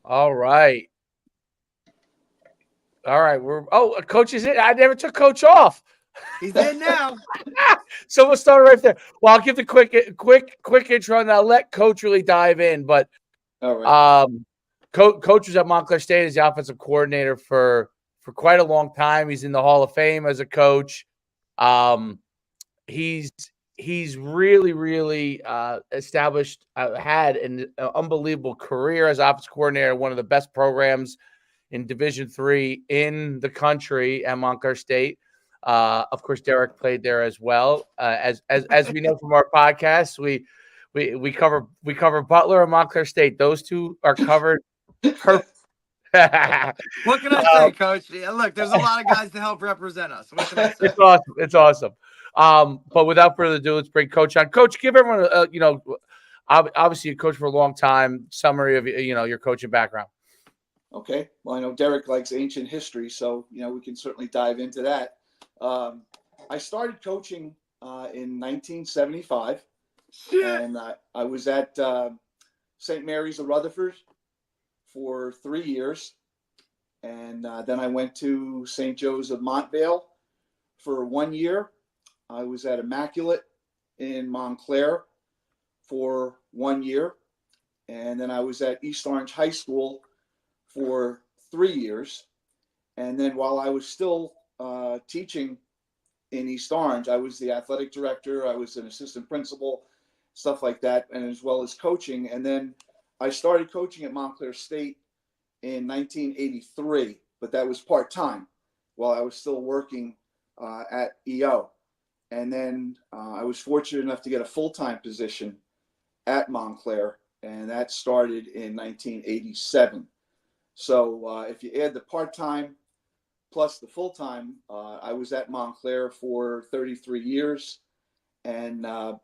All right. All right. Coach is in. I never took Coach off. He's in now. So we'll start right there. Well, I'll give the quick intro, and I'll let Coach really dive in. But All right. Coach was at Montclair State as the offensive coordinator for quite a long time. He's in the Hall of Fame as a coach. He's really established, had an unbelievable career as offensive coordinator, one of the best programs in Division III in the country at Montclair State. Of course, Derek played there as well. As we know from our podcast, we cover Butler and Montclair State. Those two are covered. What can I say, Coach? Yeah, look, there's a lot of guys to help represent us. What can I say? It's awesome. But without further ado, let's bring Coach on. Coach, give everyone obviously you coach for a long time. Summary of your coaching background. Okay. Well, I know Derek likes ancient history, so we can certainly dive into that. I started coaching in 1975, and I was at St. Mary's of Rutherford for 3 years, and then I went to St. Joe's of Montvale for 1 year. I was at Immaculate in Montclair for 1 year, and then I was at East Orange High School for 3 years. And then while I was still teaching in East Orange, I was the athletic director, I was an assistant principal, stuff like that, and as well as coaching. And then I started coaching at Montclair State in 1983, but that was part-time while I was still working at EO. And then I was fortunate enough to get a full-time position at Montclair, and that started in 1987. So if you add the part-time plus the full-time, I was at Montclair for 33 years. And I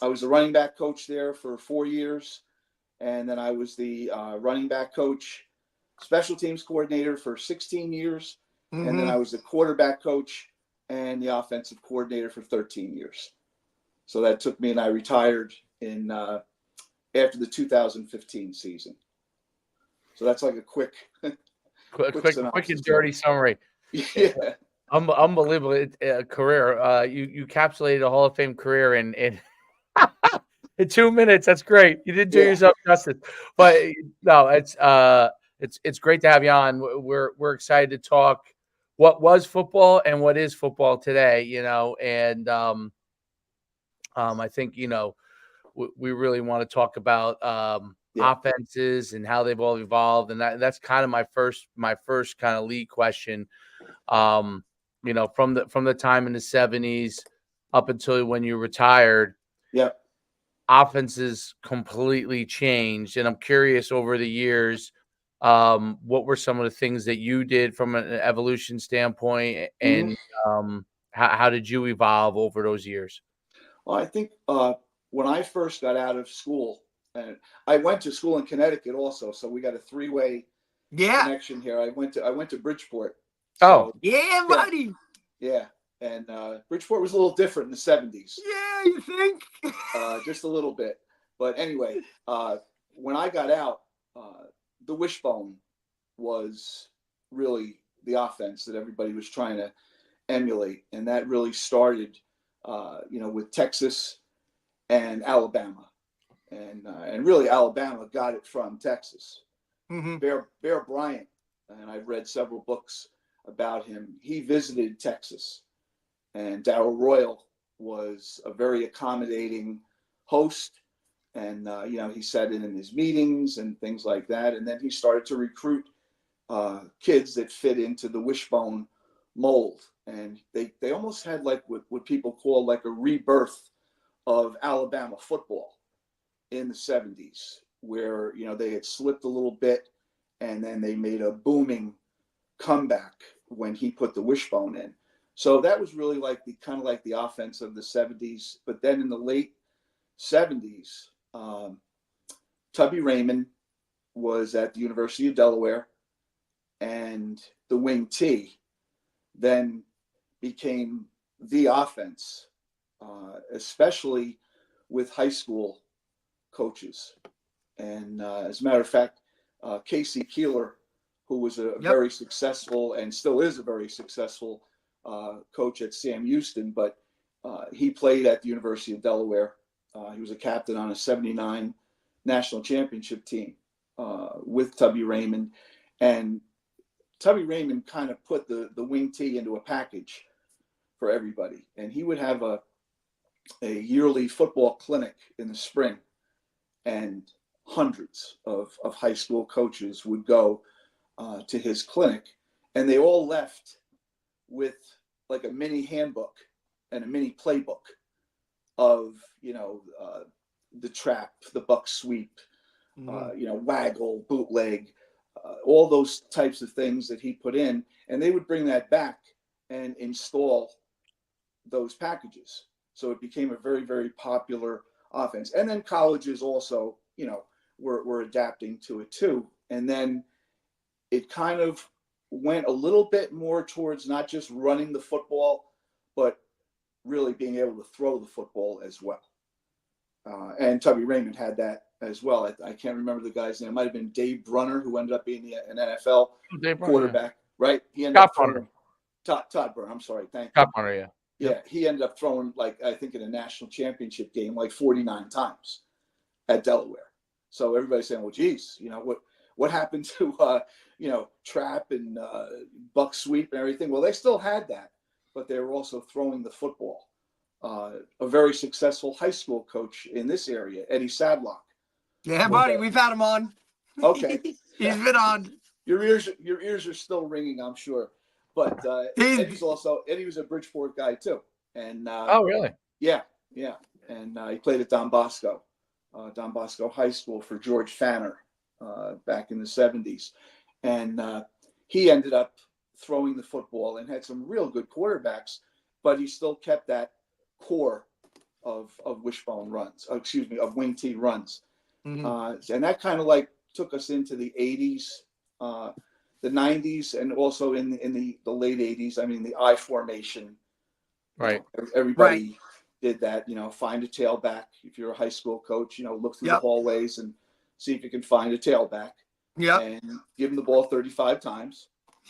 was the running back coach there for 4 years. And then I was the running back coach, special teams coordinator for 16 years. Mm-hmm. And then I was the quarterback coach and the offensive coordinator for 13 years. So that took me, and I retired in after the 2015 season. So that's like a quick and dirty summary. Yeah. Unbelievable career. You encapsulated a Hall of Fame career in in 2 minutes. That's great. You didn't do yourself justice. But no, it's great to have you on. We're excited to talk what was football and what is football today. And I think we really want to talk about offenses and how they've all evolved, and that's kind of my first kind of lead question. From the time in the 70s up until when you retired, offenses completely changed, and I'm curious over the years, what were some of the things that you did from an evolution standpoint, and how did you evolve over those years? Well, I think when I first got out of school, and I went to school in Connecticut also, so we got a three-way connection here. I went to Bridgeport. So, buddy. Yeah, and Bridgeport was a little different in the 70s. Yeah, you think? Just a little bit. But anyway, when I got out, the wishbone was really the offense that everybody was trying to emulate, and that really started, with Texas and Alabama, and really Alabama got it from Texas. Mm-hmm. Bear Bryant, and I've read several books about him. He visited Texas, and Darrell Royal was a very accommodating host, and he sat in his meetings and things like that. And then he started to recruit kids that fit into the wishbone mold, and they almost had like what people call like a rebirth of Alabama football in the 70s, where they had slipped a little bit, and then they made a booming comeback when he put the wishbone in. So that was really like the offense of the 70s. But then in the late 70s, Tubby Raymond was at the University of Delaware, and the wing T then became the offense, especially with high school coaches. And as a matter of fact, Casey Keeler, who was a very successful and still is a very successful coach at Sam Houston, but he played at the University of Delaware. He was a captain on a '79 national championship team with Tubby Raymond, and Tubby Raymond kind of put the wing tee into a package for everybody, and he would have a yearly football clinic in the spring, and hundreds of high school coaches would go to his clinic, and they all left with like a mini handbook and a mini playbook of the trap, the buck sweep, waggle, bootleg, all those types of things that he put in, and they would bring that back and install those packages. So it became a very, very popular offense. And then colleges also, were adapting to it too. And then it kind of went a little bit more towards not just running the football, but really being able to throw the football as well. And Tubby Raymond had that as well. I can't remember the guy's name. It might have been Dave Brunner, who ended up being an NFL quarterback, right? He ended up throwing Todd Brunner. I'm sorry. Thank you. Todd Brunner, yeah. Yeah, he ended up throwing, I think in a national championship game, 49 times at Delaware. So everybody's saying, well, geez, what happened to, trap and buck sweep and everything? Well, they still had that, but they were also throwing the football. A very successful high school coach in this area, Eddie Sadlock. Yeah, buddy, we've had him on. Okay. He's been on. Your ears are still ringing, I'm sure. But Eddie was a Bridgeport guy too. And oh, really? Yeah. And he played at Don Bosco High School for George Fanner back in the 70s. And he ended up throwing the football and had some real good quarterbacks, but he still kept that core of wishbone runs, of wing tee runs. Mm-hmm. And that kind of took us into the 80s, the 90s, and also in the late 80s. I mean, the I formation. Right. Everybody did that, find a tailback. If you're a high school coach, look through the hallways and see if you can find a tailback. Yeah. And give him the ball 35 times.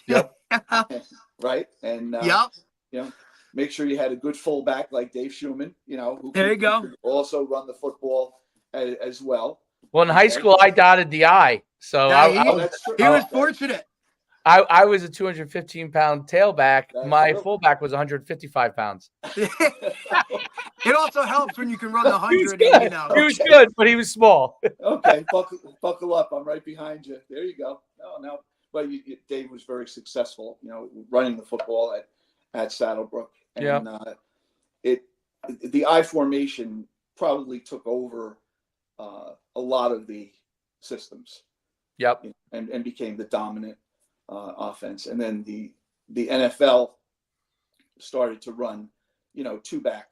Yep. Right. And, make sure you had a good fullback like Dave Schuman, who could also run the football as well. Well, in high school, I dotted the I. So he was fortunate. I was a 215-pound tailback. My true. fullback was 155 pounds. It also helps when you can run the 100. He was good, but he was small. Okay, buckle up. I'm right behind you. There you go. No. But Dave was very successful, running the football at Saddlebrook. And the I formation probably took over a lot of the systems. Yep. And became the dominant offense. And then the NFL started to run, two-back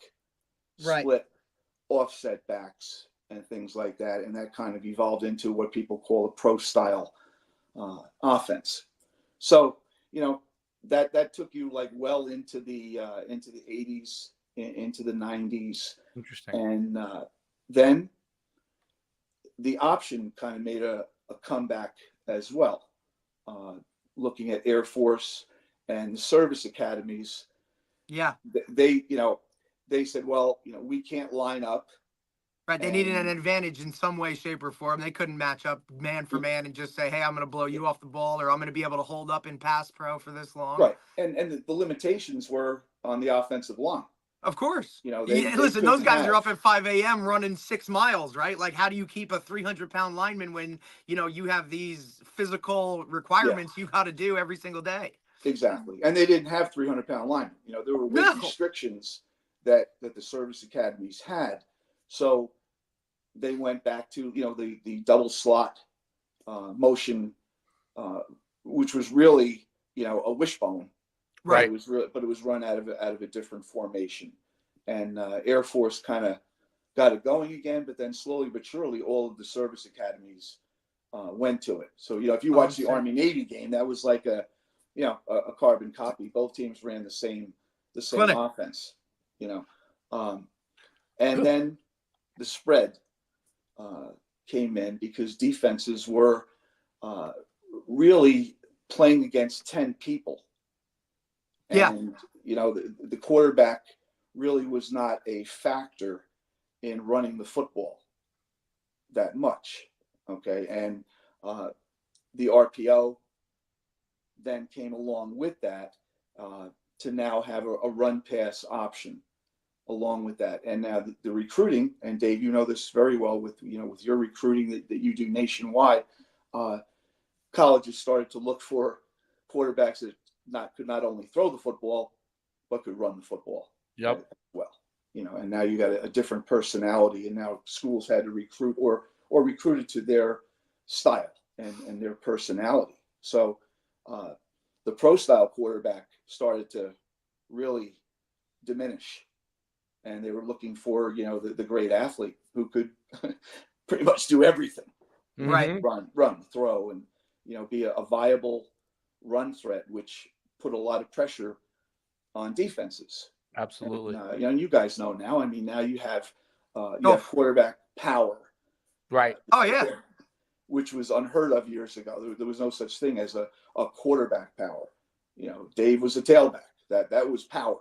split offset backs and things like that. And that kind of evolved into what people call a pro style offense. So, that took you well into the 80s, into the 90s. Interesting. And then the option kind of made a comeback as well. Looking at Air Force and service academies. Yeah. They said, well, we can't line up. Right. They needed an advantage in some way, shape, or form. They couldn't match up man for man and just say, hey, I'm going to blow you off the ball, or I'm going to be able to hold up in pass pro for this long. Right. And the limitations were on the offensive line. Of course. They listen, those guys are up at 5 a.m. running 6 miles, right? Like, how do you keep a 300-pound lineman when, you have these physical requirements you got to do every single day? Exactly. And they didn't have 300-pound linemen. There were weight restrictions that the service academies had. So they went back to, the double slot motion, which was really, a wishbone. Right. But it was run out of a different formation. And Air Force kind of got it going again, but then slowly but surely all of the service academies went to it. So, if you watch the Army Navy game, that was like a carbon copy. Both teams ran the same offense, and then the spread came in because defenses were really playing against 10 people. Yeah. And, the quarterback really was not a factor in running the football that much. Okay. And the RPO then came along with that to now have a run pass option along with that. And now the recruiting, and Dave, you know this very well with your recruiting that you do nationwide, colleges started to look for quarterbacks that could not only throw the football, but could run the football as well. And now you got a different personality, and now schools had to recruit or recruited to their style and their personality. So the pro style quarterback started to really diminish, and they were looking for the great athlete who could pretty much do everything, Right. run, throw, and be a viable run threat, which put a lot of pressure on defenses. Absolutely. And you guys know now. I mean, now you have have quarterback power. Right. Oh yeah. Which was unheard of years ago. There was no such thing as a quarterback power. Dave was a tailback. That was power.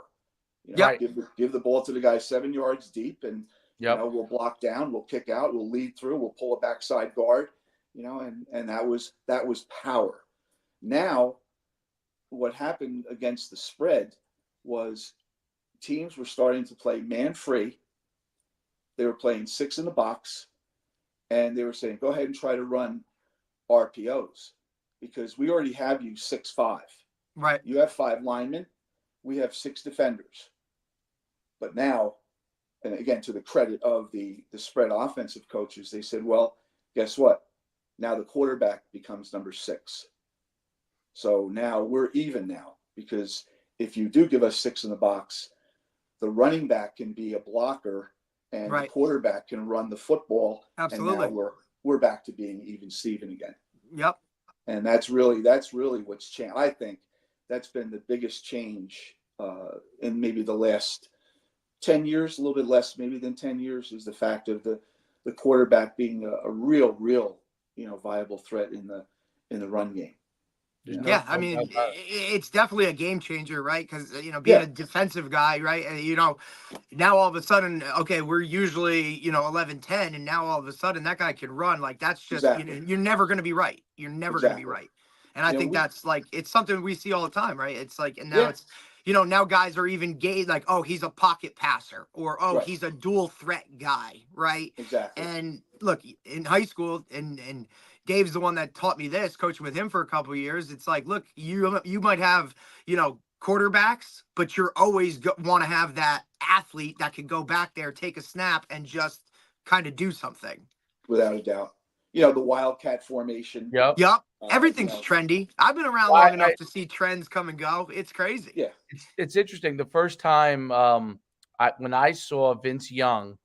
Give the ball to the guy 7 yards deep, and we'll block down, we'll kick out, we'll lead through, we'll pull a backside guard. And that was power. Now, what happened against the spread was teams were starting to play man free. They were playing 6 in the box, and they were saying, go ahead and try to run RPOs because we already have you 6'5". Right. You have 5 linemen. We have 6 defenders. But now, and again, to the credit of the spread offensive coaches, they said, well, guess what? Now the quarterback becomes number 6. So now we're even now, because if you do give us 6 in the box, the running back can be a blocker and the quarterback can run the football. Absolutely. And now we're back to being even Steven again. Yep. And that's really what's changed. I think that's been the biggest change in maybe the last 10 years, a little bit less maybe than 10 years, is the fact of the quarterback being a real viable threat in the run game. Yeah, I mean, it's definitely a game changer, right? Because being a defensive guy, right? Now all of a sudden, okay, we're usually 11-10, and now all of a sudden that guy can run. Like that's just you're never going to be right. You're never going to be right. And I think that's like it's something we see all the time, right? It's like, and now it's now guys are even gay, like, oh, he's a pocket passer, or he's a dual threat guy, right? Exactly. And look, in high school, and Dave's the one that taught me this, coaching with him for a couple of years. It's like, look, you might have, quarterbacks, but you're always want to have that athlete that can go back there, take a snap, and just kind of do something. Without a doubt. The wildcat formation. Yep. Everything's trendy. I've been around long enough to see trends come and go. It's crazy. Yeah. It's interesting. The first time when I saw Vince Young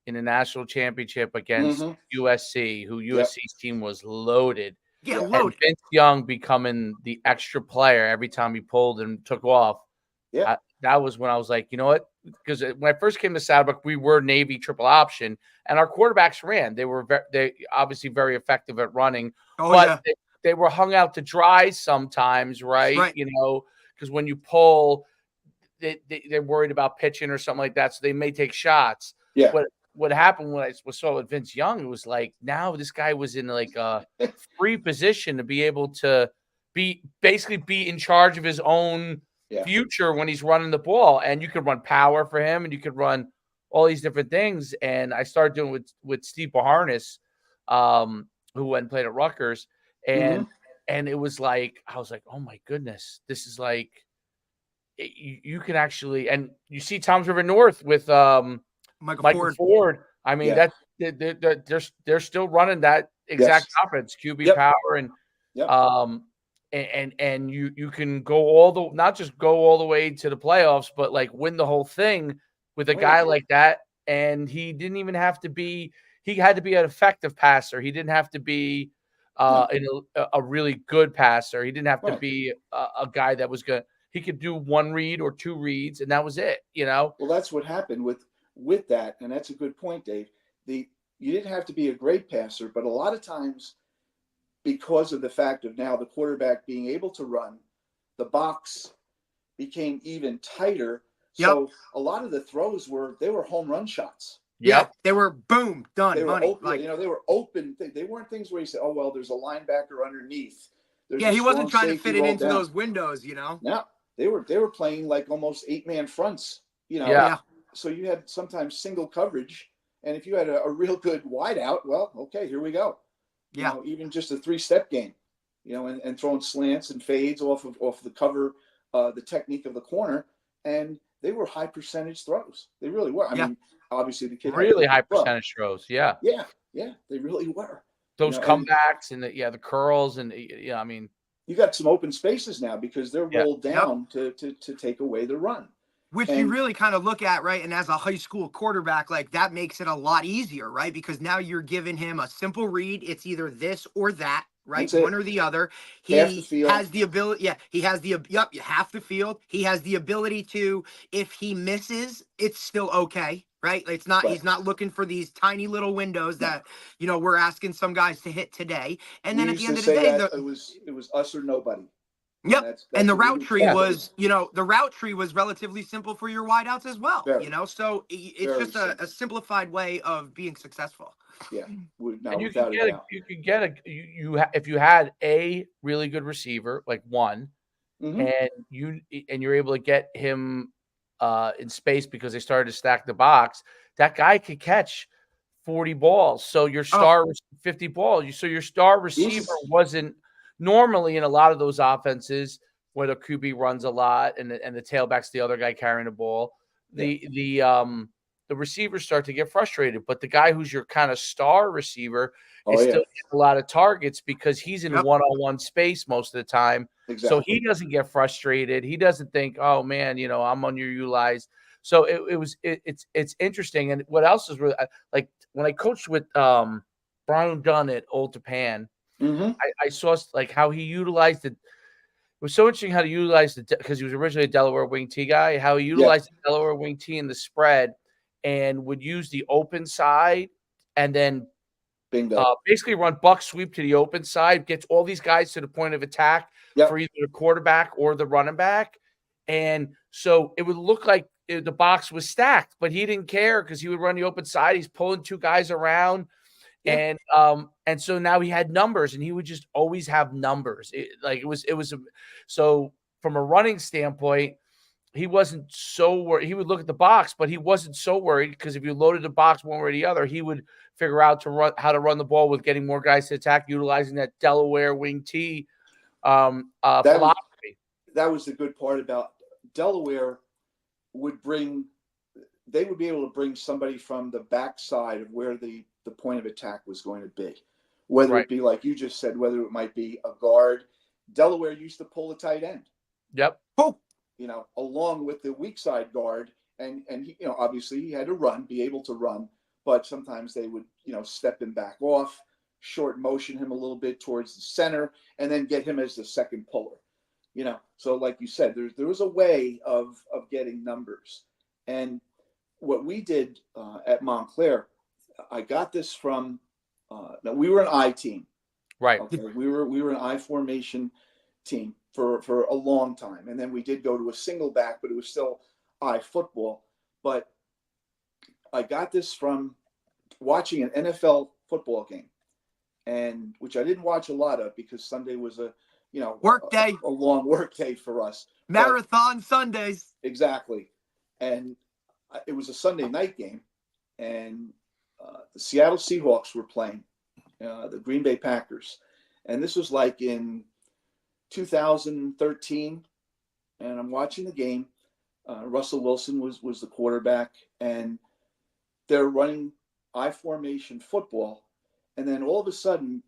in a national championship against USC, who USC's team was loaded. Yeah, loaded. And Vince Young becoming the extra player every time he pulled and took off. Yeah. That was when I was like, you know what? Because when I first came to Saddlebrook, we were Navy triple option, and our quarterbacks ran. They were they obviously very effective at running, but they were hung out to dry sometimes, right? Because when you pull, they're worried about pitching or something like that, so they may take shots. Yeah. But what happened when I saw with Vince Young, it was like now this guy was in like a free position to be able to be in charge of his own future when he's running the ball, and you could run power for him, and you could run all these different things. And I started doing with Steve Baharnis, who went and played at Rutgers, and it was like I was like, oh my goodness, this is like you can actually, and you see Tom's River North with Michael Ford. I mean they're still running that exact offense, QB power, and and you can go not just go all the way to the playoffs, but like win the whole thing with a guy like that. And he didn't even have to be. He had to be an effective passer. He didn't have to be a really good passer. He didn't have to be a guy that was good. He could do 1 read or 2 reads, and that was it. Well, that's what happened with that, and that's a good point, Dave. You didn't have to be a great passer, but a lot of times because of the fact of now the quarterback being able to run, the box became even tighter. So a lot of the throws were home run shots. Yeah, they were boom, done, they were money. Open, like, you know, they were open. They weren't things where you said, "Oh well, there's a linebacker underneath." There's he wasn't trying to fit it into those windows, you know. No, they were playing like almost 8-man fronts, you know. Yeah. So you had sometimes single coverage, and if you had a real good wideout, well, okay, here we go. You know, even just a 3-step game, you know, and throwing slants and fades off the cover, the technique of the corner, and they were high percentage throws. They really were. I mean, obviously the kid really high percentage throws. Yeah, they really were. Those comebacks and the curls and I mean, you got some open spaces now because they're rolled down to take away the run. Which you really kind of look at, right? And as a high school quarterback, like that makes it a lot easier, right? Because now you're giving him a simple read. It's either this or that, right? One or the other. He has the ability. Yeah, he has the half the field. He has the ability to, if he misses, it's still okay, right? It's not. He's not looking for these tiny little windows that we're asking some guys to hit today. And then at the end of the day, it was us or nobody. Yep. And the route tree was, the route tree was relatively simple for your wideouts as well, so it's just a simplified way of being successure. Yeah. And you could get if you had a really good receiver, like one, and you're able to get him in space because they started to stack the box, that guy could catch 40 balls. So your star 50 balls. So your star receiver wasn't normally in a lot of those offenses where the QB runs a lot and the tailback's the other guy carrying the ball. The receivers start to get frustrated, but the guy who's your kind of star receiver is still getting a lot of targets because he's in one-on-one space most of the time. Exactly. So he doesn't get frustrated. He doesn't think, "Oh man, I'm underutilized." So it's interesting. And what else is really like when I coached with Brian Dunn at Old Japan, I saw like how he utilized it. It was so interesting how to utilize because he was originally a Delaware wing T guy, how he utilized the Delaware wing T in the spread and would use the open side and then basically run buck sweep to the open side, gets all these guys to the point of attack for either the quarterback or the running back. And so it would look like the box was stacked, but he didn't care because he would run the open side. He's pulling two guys around. And so now he had numbers and he would just always have numbers. So from a running standpoint, he wasn't so worried. He would look at the box, but he wasn't so worried because if you loaded the box one way or the other, he would figure out how to run the ball with getting more guys to attack, utilizing that Delaware wing T philosophy. That was the good part about Delaware they would be able to bring somebody from the backside of where the point of attack was going to be, whether it be like you just said, whether it might be a guard. Delaware used to pull a tight end. Yep. Along with the weak side guard, and he, obviously he had to be able to run, but sometimes they would, step him back off, short motion him a little bit towards the center, and then get him as the second puller. So like you said, there was a way of getting numbers, and what we did at Montclair. I got this from now we were an I team. Right. Okay. We were an I formation team for a long time. And then we did go to a single back, but it was still I football. But I got this from watching an NFL football game, and which I didn't watch a lot of because Sunday was a work day, a long work day for us. Marathon Sundays. Exactly. And it was a Sunday night game, and the Seattle Seahawks were playing the Green Bay Packers. And this was like in 2013. And I'm watching the game. Russell Wilson was the quarterback. And they're running I formation football. And then all of a sudden,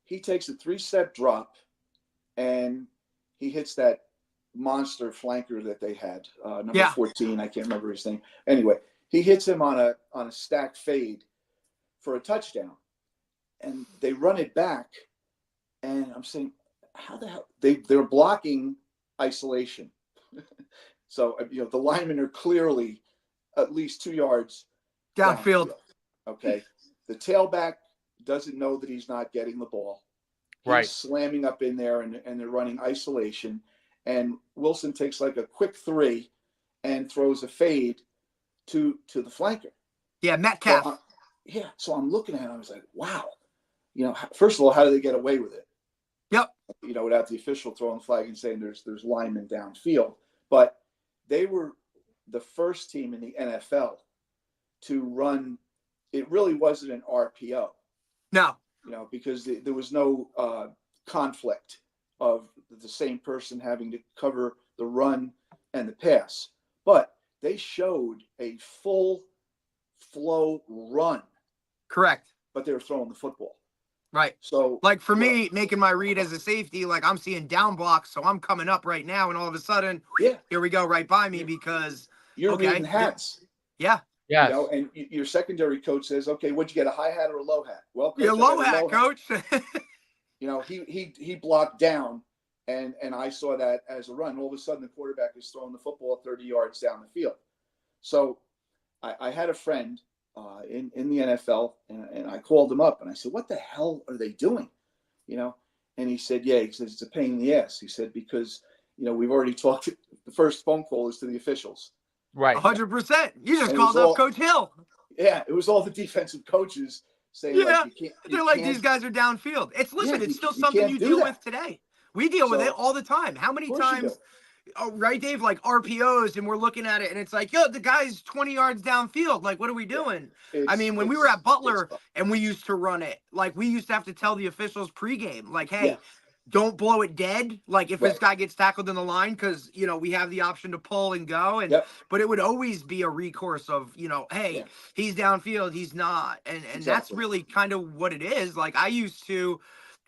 he takes a 3-step drop. And he hits that monster flanker that they had, number 14. I can't remember his name. Anyway. He hits him on a stacked fade for a touchdown, and they run it back. And I'm saying, how the hell they're blocking isolation? So the linemen are clearly at least 2 yards downfield. Okay, the tailback doesn't know that he's not getting the ball. Right. He's slamming up in there, and they're running isolation. And Wilson takes like a quick 3 and throws a fade to the flanker. Yeah, Metcalf. So I'm looking at it. I was like, wow. First of all, how do they get away with it? Yep. Without the official throwing the flag and saying there's linemen downfield. But they were the first team in the NFL to run. It really wasn't an RPO. No. Because there was no conflict of the same person having to cover the run and the pass. But they showed a full flow run. Correct. But they were throwing the football. Right. So, like for me, making my read as a safety, like I'm seeing down blocks, so I'm coming up right now, and all of a sudden, here we go right by me because you're reading hats. Yeah. Yeah. And your secondary coach says, "Okay, what'd you get, a high hat or a low hat?" Well, coach, low hat, coach. He blocked down, and I saw that as a run. All of a sudden, the quarterback is throwing the football 30 yards down the field. So, I had a friend in the NFL, and I called him up and I said, "What the hell are they doing?" And he said, "Yeah," he says, "it's a pain in the ass." He said, "Because we've already talked. The first phone call is to the officials." Right. 100%. You just called up Coach Hill. Yeah, it was all the defensive coaches saying, "Yeah, they're like, these guys are downfield." It's still something you deal with today. We deal with it all the time. How many times? Oh, right, Dave, like RPOs, and we're looking at it, and it's like, yo, the guy's 20 yards downfield. Like, what are we doing? I mean, when we were at Butler and we used to run it, like, we used to have to tell the officials pregame, like, hey, don't blow it dead. Like, if this guy gets tackled in the line, because, we have the option to pull and go. But it would always be a recourse of, hey, he's downfield, he's not. And that's really kind of what it is. Like, I used to,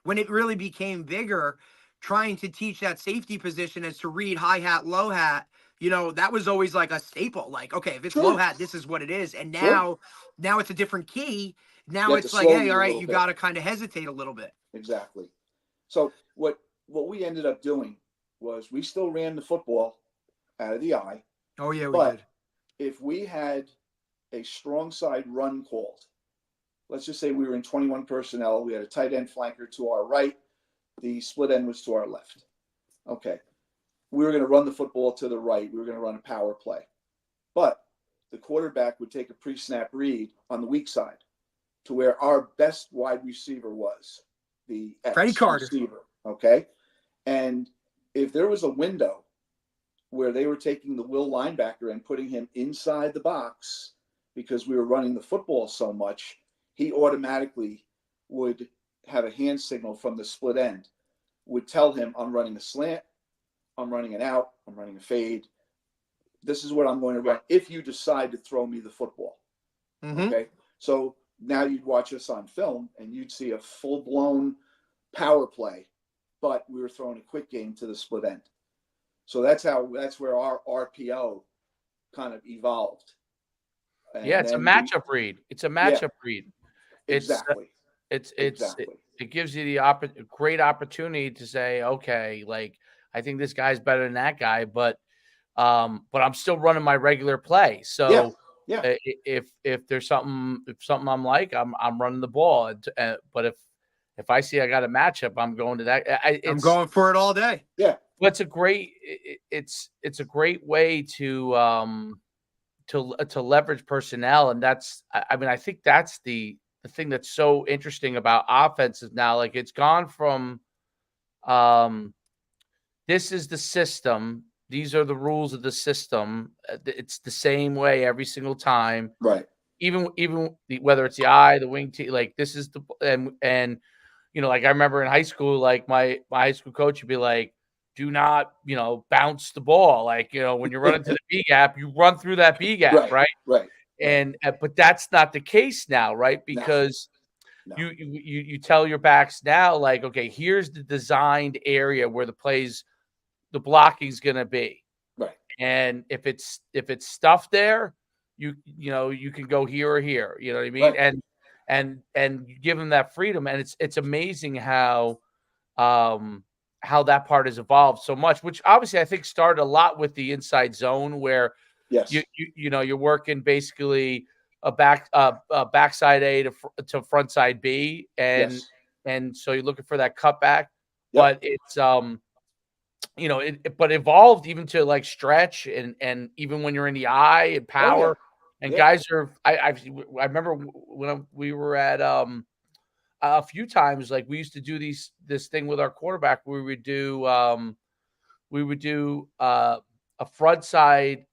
when it really became bigger, trying to teach that safety position as to read high hat, low hat, that was always like a staple. Like, okay, if it's low hat, this is what it is. And now it's a different key. Now it's like, hey, all right, you got to kind of hesitate a little bit. Exactly. So what we ended up doing was we still ran the football out of the eye. Oh, yeah, we did. If we had a strong side run called, let's just say we were in 21 personnel, we had a tight end flanker to our right, the split end was to our left. Okay. We were going to run the football to the right. We were going to run a power play. But the quarterback would take a pre-snap read on the weak side to where our best wide receiver was, the Freddie Carter receiver. Okay. And if there was a window where they were taking the will linebacker and putting him inside the box because we were running the football so much, he automatically would have a hand signal from the split end, would tell him, I'm running a slant, I'm running an out, I'm running a fade. This is what I'm going to run if you decide to throw me the football. Mm-hmm. Okay. So now you'd watch us on film and you'd see a full-blown power play, but we were throwing a quick game to the split end. So that's where our RPO kind of evolved. And it's a matchup read. It's a matchup read. Exactly. It gives you the great opportunity to say, okay, like, I think this guy's better than that guy, but I'm still running my regular play. So if there's something I'm like, I'm running the ball. But if I see I got a matchup, I'm going to that. I'm going for it all day. Yeah. But it's a great way to leverage personnel, and I think that's the thing that's so interesting about offenses now. Like, it's gone from this is the system, these are the rules of the system. It's the same way every single time, right? Even whether it's the eye, the wing tee, like this is the and like I remember in high school, like my high school coach would be like, do not, bounce the ball. Like, when you're running to the B gap, you run through that B gap, right? Right. And but that's not the case now, right? Because you tell your backs now, like, okay, here's the designed area where the blocking is going to be, right? And if it's stuff there, you can go here or here. You know what I mean? Right. And you give them that freedom, and it's amazing how that part has evolved so much, which obviously I think started a lot with the inside zone where you're working basically a backside A to front side B, and and so you're looking for that cutback. Yep. But it's but evolved even to like stretch and even when you're in the eye and power, and guys are. I remember when we were at a few times, like we used to do this thing with our quarterback where we would do a front side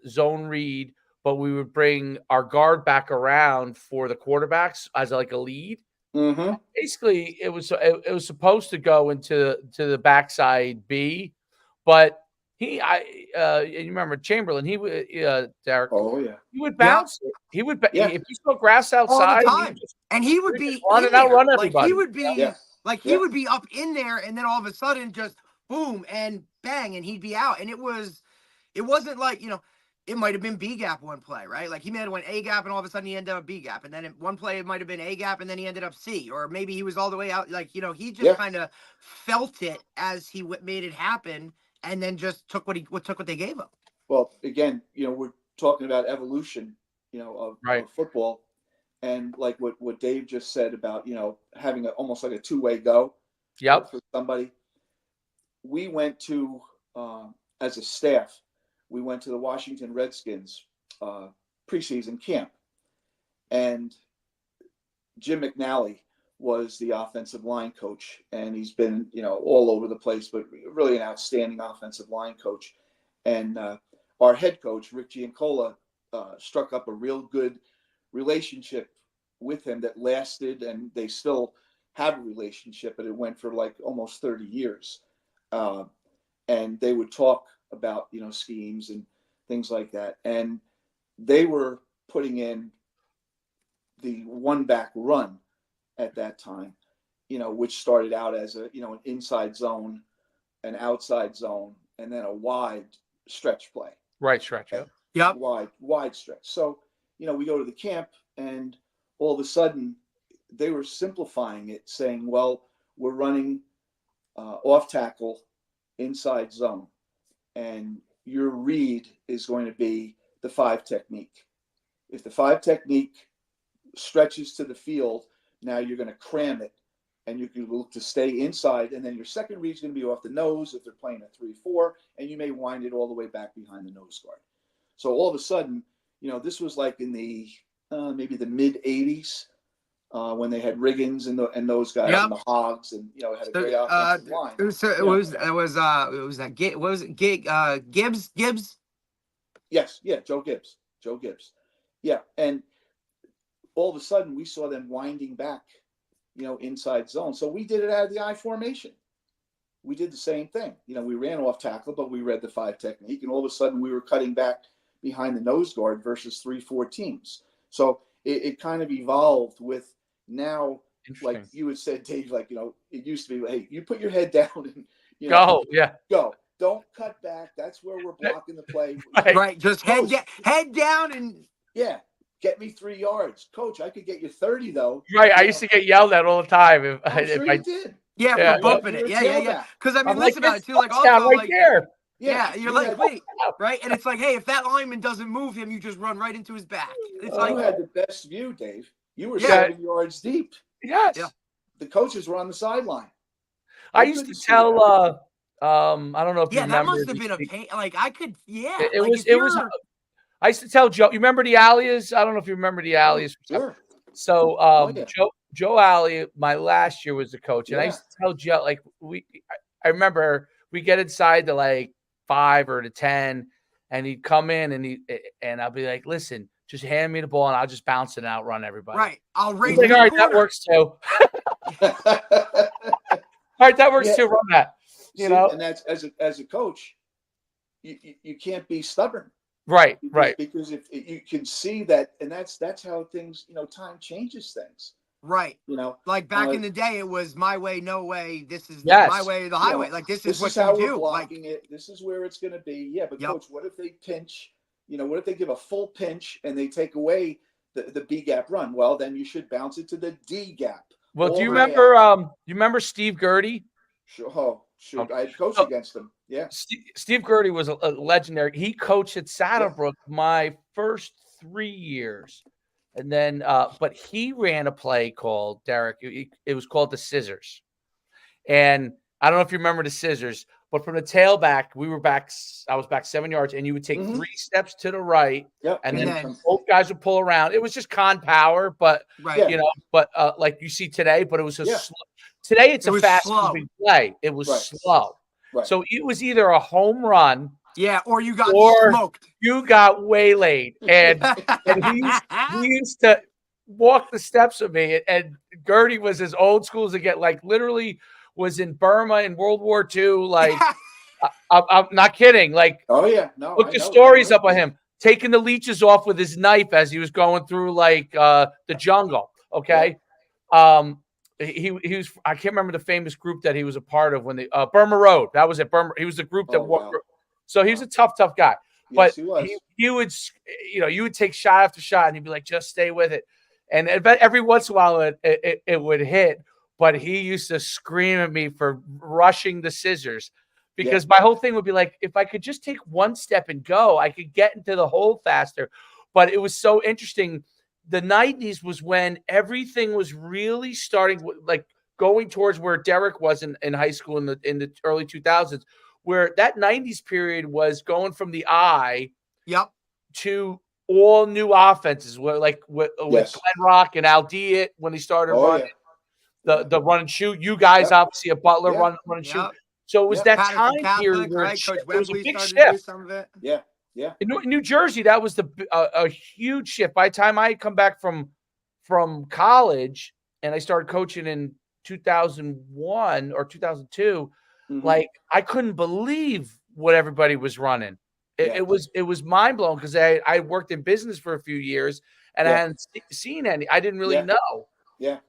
zone read, but we would bring our guard back around for the quarterbacks as like a lead. Mm-hmm. Basically, it was supposed to go into the backside B, but you remember Chamberlain? He would Derek. Oh yeah. He would bounce. He would if you saw grass all outside the time, and he would be run in and outrun there. everybody. Like he would be Yeah. like he would be up in there, and then all of a sudden, just boom and bang, and he'd be out. And it wasn't like it might have been B gap one play, right? Like he might have went A gap, and all of a sudden he ended up B gap, and then one play it might have been A gap, and then he ended up C, or maybe he was all the way out. Like he just kind of felt it as he made it happen, and then just took what they gave him. Well, again, we're talking about evolution, of football, and like what Dave just said about having almost like a two-way go. Yep. For somebody, we went to as a staff. We went to the Washington Redskins preseason camp, and Jim McNally was the offensive line coach, and he's been all over the place, but really an outstanding offensive line coach. And our head coach Rick Giancola struck up a real good relationship with him that lasted, and they still have a relationship, but it went for like almost 30 years. And they would talk about schemes and things like that, and they were putting in the one back run at that time, which started out as an inside zone, an outside zone, and then a wide stretch play. Right, stretch. Yep. Wide stretch. So we go to the camp, and all of a sudden they were simplifying it, saying, well, we're running off tackle inside zone, and your read is going to be the 5 technique. If the 5 technique stretches to the field, now you're going to cram it, and you can look to stay inside, and then your second read is going to be off the nose if they're playing a 3-4, and you may wind it all the way back behind the nose guard. So all of a sudden, this was like in the maybe the mid 80s when they had Riggins and those guys and the Hogs, and had a great offensive line. Gibbs? Yes, Joe Gibbs. Yeah, and all of a sudden we saw them winding back, inside zone. So we did it out of the I formation. We did the same thing. We ran off tackle, but we read the 5 technique, and all of a sudden we were cutting back behind the nose guard versus 3-4 teams. So it kind of evolved with now, like you had said, Dave, like, it used to be, hey, you put your head down and, go. Don't cut back. That's where we're blocking the play. Right. Just head down and. Yeah. Get me 3 yards. Coach, I could get you 30, though. Right. I used to get yelled at all the time. I'm sure you did. Yeah, for bumping it. Yeah. Because, I mean, listen about it, too. Like, also, right there. Yeah, you're like, wait, right? And it's like, hey, if that lineman doesn't move him, you just run right into his back. It's like, you had the best view, Dave. You were 7 yards deep. Yes. Yeah. The coaches were on the sideline. I used to tell, I don't know if you remember. Yeah, that must have been a pain. Like, I could, It was. I used to tell Joe. You remember the Alias? I don't know if you remember the Alias. Sure. So, Joe Alley, my last year was the coach, and I used to tell Joe, like, I remember we get inside to like 5 or to 10, and he'd come in and I'll be like, listen, just hand me the ball and I'll just bounce it and outrun everybody. Right. I'll raise all right, that works too. All right, that works too. Run that. And that's as a coach, you can't be stubborn. Right. Because if you can see that, and that's how things, time changes things. Right. Like back in the day, it was my way, no way. This is my way, the highway. Like this is what how you we're do. Blocking it. This is where it's going to be. Yeah, but coach, what if they pinch? What if they give a full pinch and they take away the B gap run? Well, then you should bounce it to the D gap. Well, do you remember? You remember Steve Gertie? Sure. I had coached against him. Yeah. Steve Gertie was a legendary. He coached at Saddlebrook my first 3 years. And then, but he ran a play called Derek. It was called the Scissors. And I don't know if you remember the Scissors, but from the tailback, I was back 7 yards, and you would take 3 steps to the right, and then both guys would pull around. It was just con power, but like you see today, but it was today it's a fast moving play. It was slow. Right. So it was either a home run, or you got smoked. You got waylaid, and he used to walk the steps of me. And Gertie was as old school as it get. Like literally, was in Burma in World War II. Like I'm not kidding. Like look the stories up on him taking the leeches off with his knife as he was going through like the jungle. Okay. He was, I can't remember the famous group that he was a part of when they Burma Road. That was it. Burma. He was the group that walked. So he was a tough guy. But he would, you would take shot after shot, and he'd be like, "Just stay with it." And every once in a while, it would hit. But he used to scream at me for rushing the scissors, because my whole thing would be like, if I could just take one step and go, I could get into the hole faster. But it was so interesting. The 90s was when everything was really starting, like going towards where Derek was in high school in the early 2000s, where that 90s period was going from the eye to all new offenses, where like with Glenn Rock and Al Diet when he started running the run and shoot. You guys obviously a Butler run and shoot. So it was that Patterson time period where Coach it was a Wembley big started shift. to do some of it. Yeah. In New Jersey, that was a huge shift. By the time I had come back from college and I started coaching in 2001 or 2002, like I couldn't believe what everybody was running. It was mind blowing, because I worked in business for a few years and I hadn't seen any. I didn't really know. Yeah.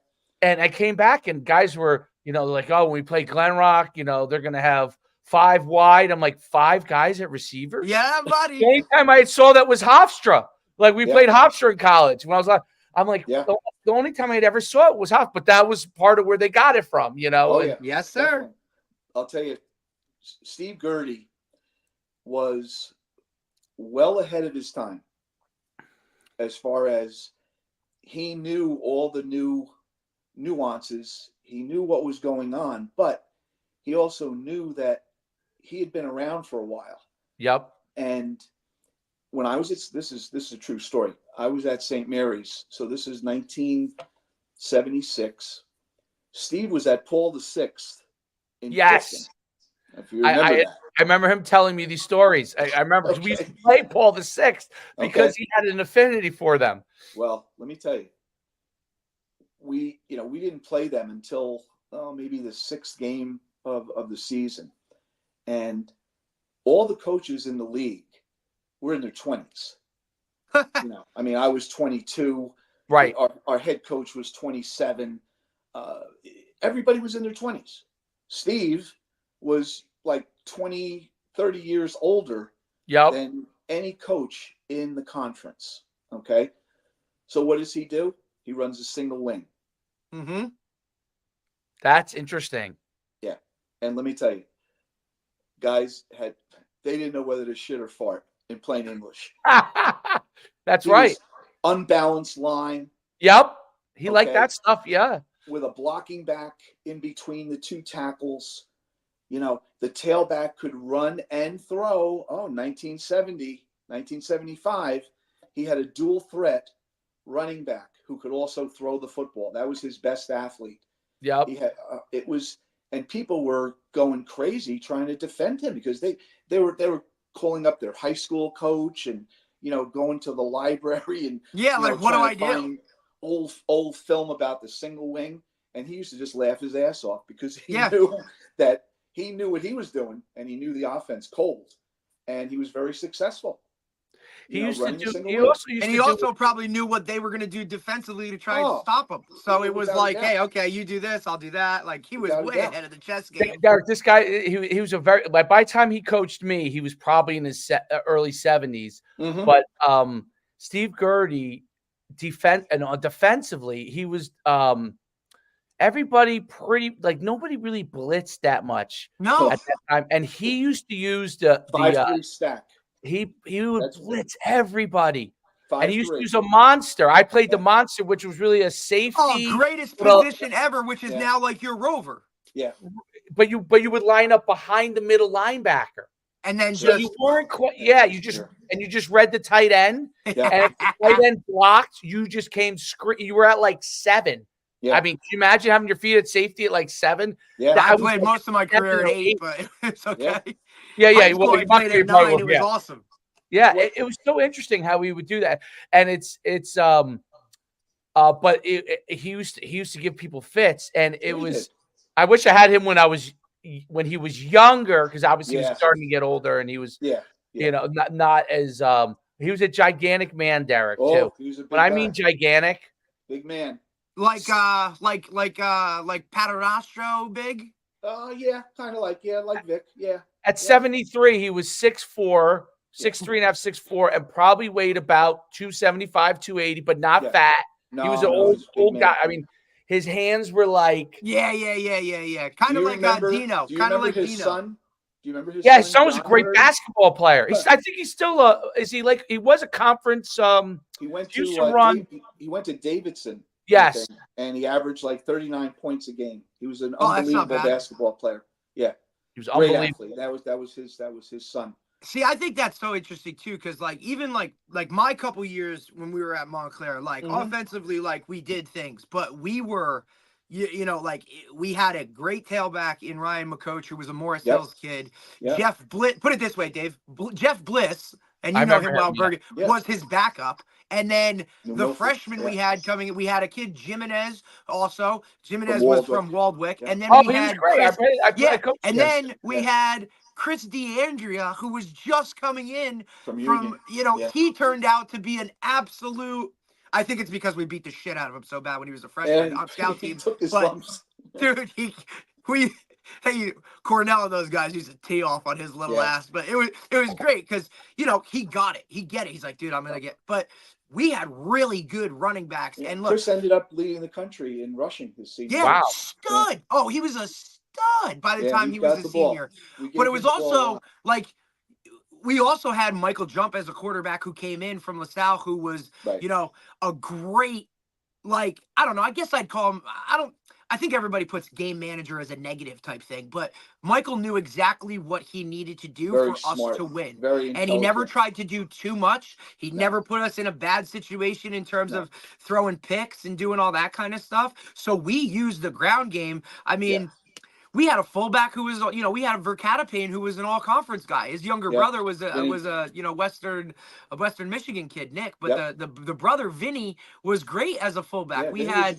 And I came back and guys were, like, oh, when we play Glen Rock, they're gonna have 5 wide. I'm like, 5 guys at receivers? Yeah, buddy. The only time I saw that was Hofstra. Like we played Hofstra in college. When I was like, I'm like, the only time I'd ever saw it was Hofstra, but that was part of where they got it from, Oh, yeah. Yes, sir. Definitely. I'll tell you, Steve Gertie was well ahead of his time as far as he knew all the new nuances. He knew what was going on, but he also knew that he had been around for a while. Yep. And when I was this is a true story. I was at St. Mary's, so this is 1976. Steve was at Paul VI in Clifton, if you remember that. I remember him telling me these stories. I remember we used to play Paul VI because he had an affinity for them. Well, let me tell you, we didn't play them until maybe the 6th game of the season, and all the coaches in the league were in their 20s. I mean, I was 22. Right. Our head coach was 27. Everybody was in their 20s. Steve was like 20, 30 years older than any coach in the conference. Okay. So what does he do? He runs a single wing. Mm-hmm. That's interesting. Yeah. And let me tell you, guys they didn't know whether to shit or fart, in plain English. That's right. Unbalanced line. Yep. He liked that stuff. Yeah. With a blocking back in between the 2 tackles. The tailback could run and throw. 1975, he had a dual threat running back who could also throw the football. That was his best athlete. Yep. He had and people were going crazy trying to defend him, because they were calling up their high school coach and going to the library and like, what do I do? Old film about the single wing, and he used to just laugh his ass off, because he knew that he knew what he was doing, and he knew the offense cold, and he was very successful. He also probably knew what they were going to do defensively to try and stop him. So it was like, hey, okay, you do this, I'll do that. Like, he was way ahead of the chess game. Derek, this guy, he was by the time he coached me, he was probably in his early 70s. Mm-hmm. But Steve Gertie, defensively, he was everybody nobody really blitzed that much. No. At that time, and he used to use the 5-3 stack. He would blitz everybody. And he used to 5'3". use a monster. I played the monster, which was really a safety. Oh, greatest position ever, which is now like your rover. Yeah. But you would line up behind the middle linebacker. And then so you weren't quite, you just read the tight end, and if the tight end blocked, you just came you were at like 7. Yeah. I mean, can you imagine having your feet at safety at like 7? Yeah, I played most of my career at 8, but it's okay. Yeah. High school, I played at 9. It was awesome. Yeah, it was so interesting how we would do that, and but he used to give people fits, and it was. I wish I had him when he was younger, because obviously he was starting to get older, and he was not as he was a gigantic man, Derek, too. He was a big when I mean gigantic, big man, like Paterastro big. Yeah, kind of like Vic, yeah. At 73, he was 6'4", 6'3.5", 6'4", and probably weighed about 275, 280, but not fat. No, he was an old guy. I mean, his hands were like yeah. Kind of like Dino. Kind of like his Dino. Son? Do you remember his son? Yeah, his son was a great basketball player. I think he's still is he like he was a conference he went to run. He went to Davidson. Yes. And he averaged like 39 points a game. He was an unbelievable basketball player. Yeah. He was unbelievable. Athlete. That was his son. See, I think that's so interesting too, because like even like my couple years when we were at Montclair, like offensively, like we did things, but we were, you know, like we had a great tailback in Ryan McCoach, who was a Morris Hills kid. Jeff Bliss, put it this way, Dave. Jeff Bliss, and you know him well, Bergen, was his backup. And then the freshman we had coming, we had a kid, Jimenez, also. Jimenez was from Waldwick. And then we had and then we had Chris D'Andrea, who was just coming in from he turned out to be an absolute. I think it's because we beat the shit out of him so bad when he was a freshman on scout team. Dude, hey, Cornell and those guys used to tee off on his little ass, but it was great because he got it, He's like, dude, I'm gonna get. But we had really good running backs, and look, Chris ended up leading the country in rushing his season. Yeah, wow, stud. Oh, he was a stud by the time he was a senior. But it was also like. We also had Michael Jump as a quarterback who came in from LaSalle, who was, a great, like, I don't know. I guess I'd call him, I think everybody puts game manager as a negative type thing, but Michael knew exactly what he needed to do for us to win. And he never tried to do too much. He never put us in a bad situation in terms of throwing picks and doing all that kind of stuff. So we used the ground game. I mean, we had a fullback who was, we had a Vercatapane who was an all-conference guy. His younger brother was a Western Michigan kid, Nick. But the brother Vinny was great as a fullback. We had,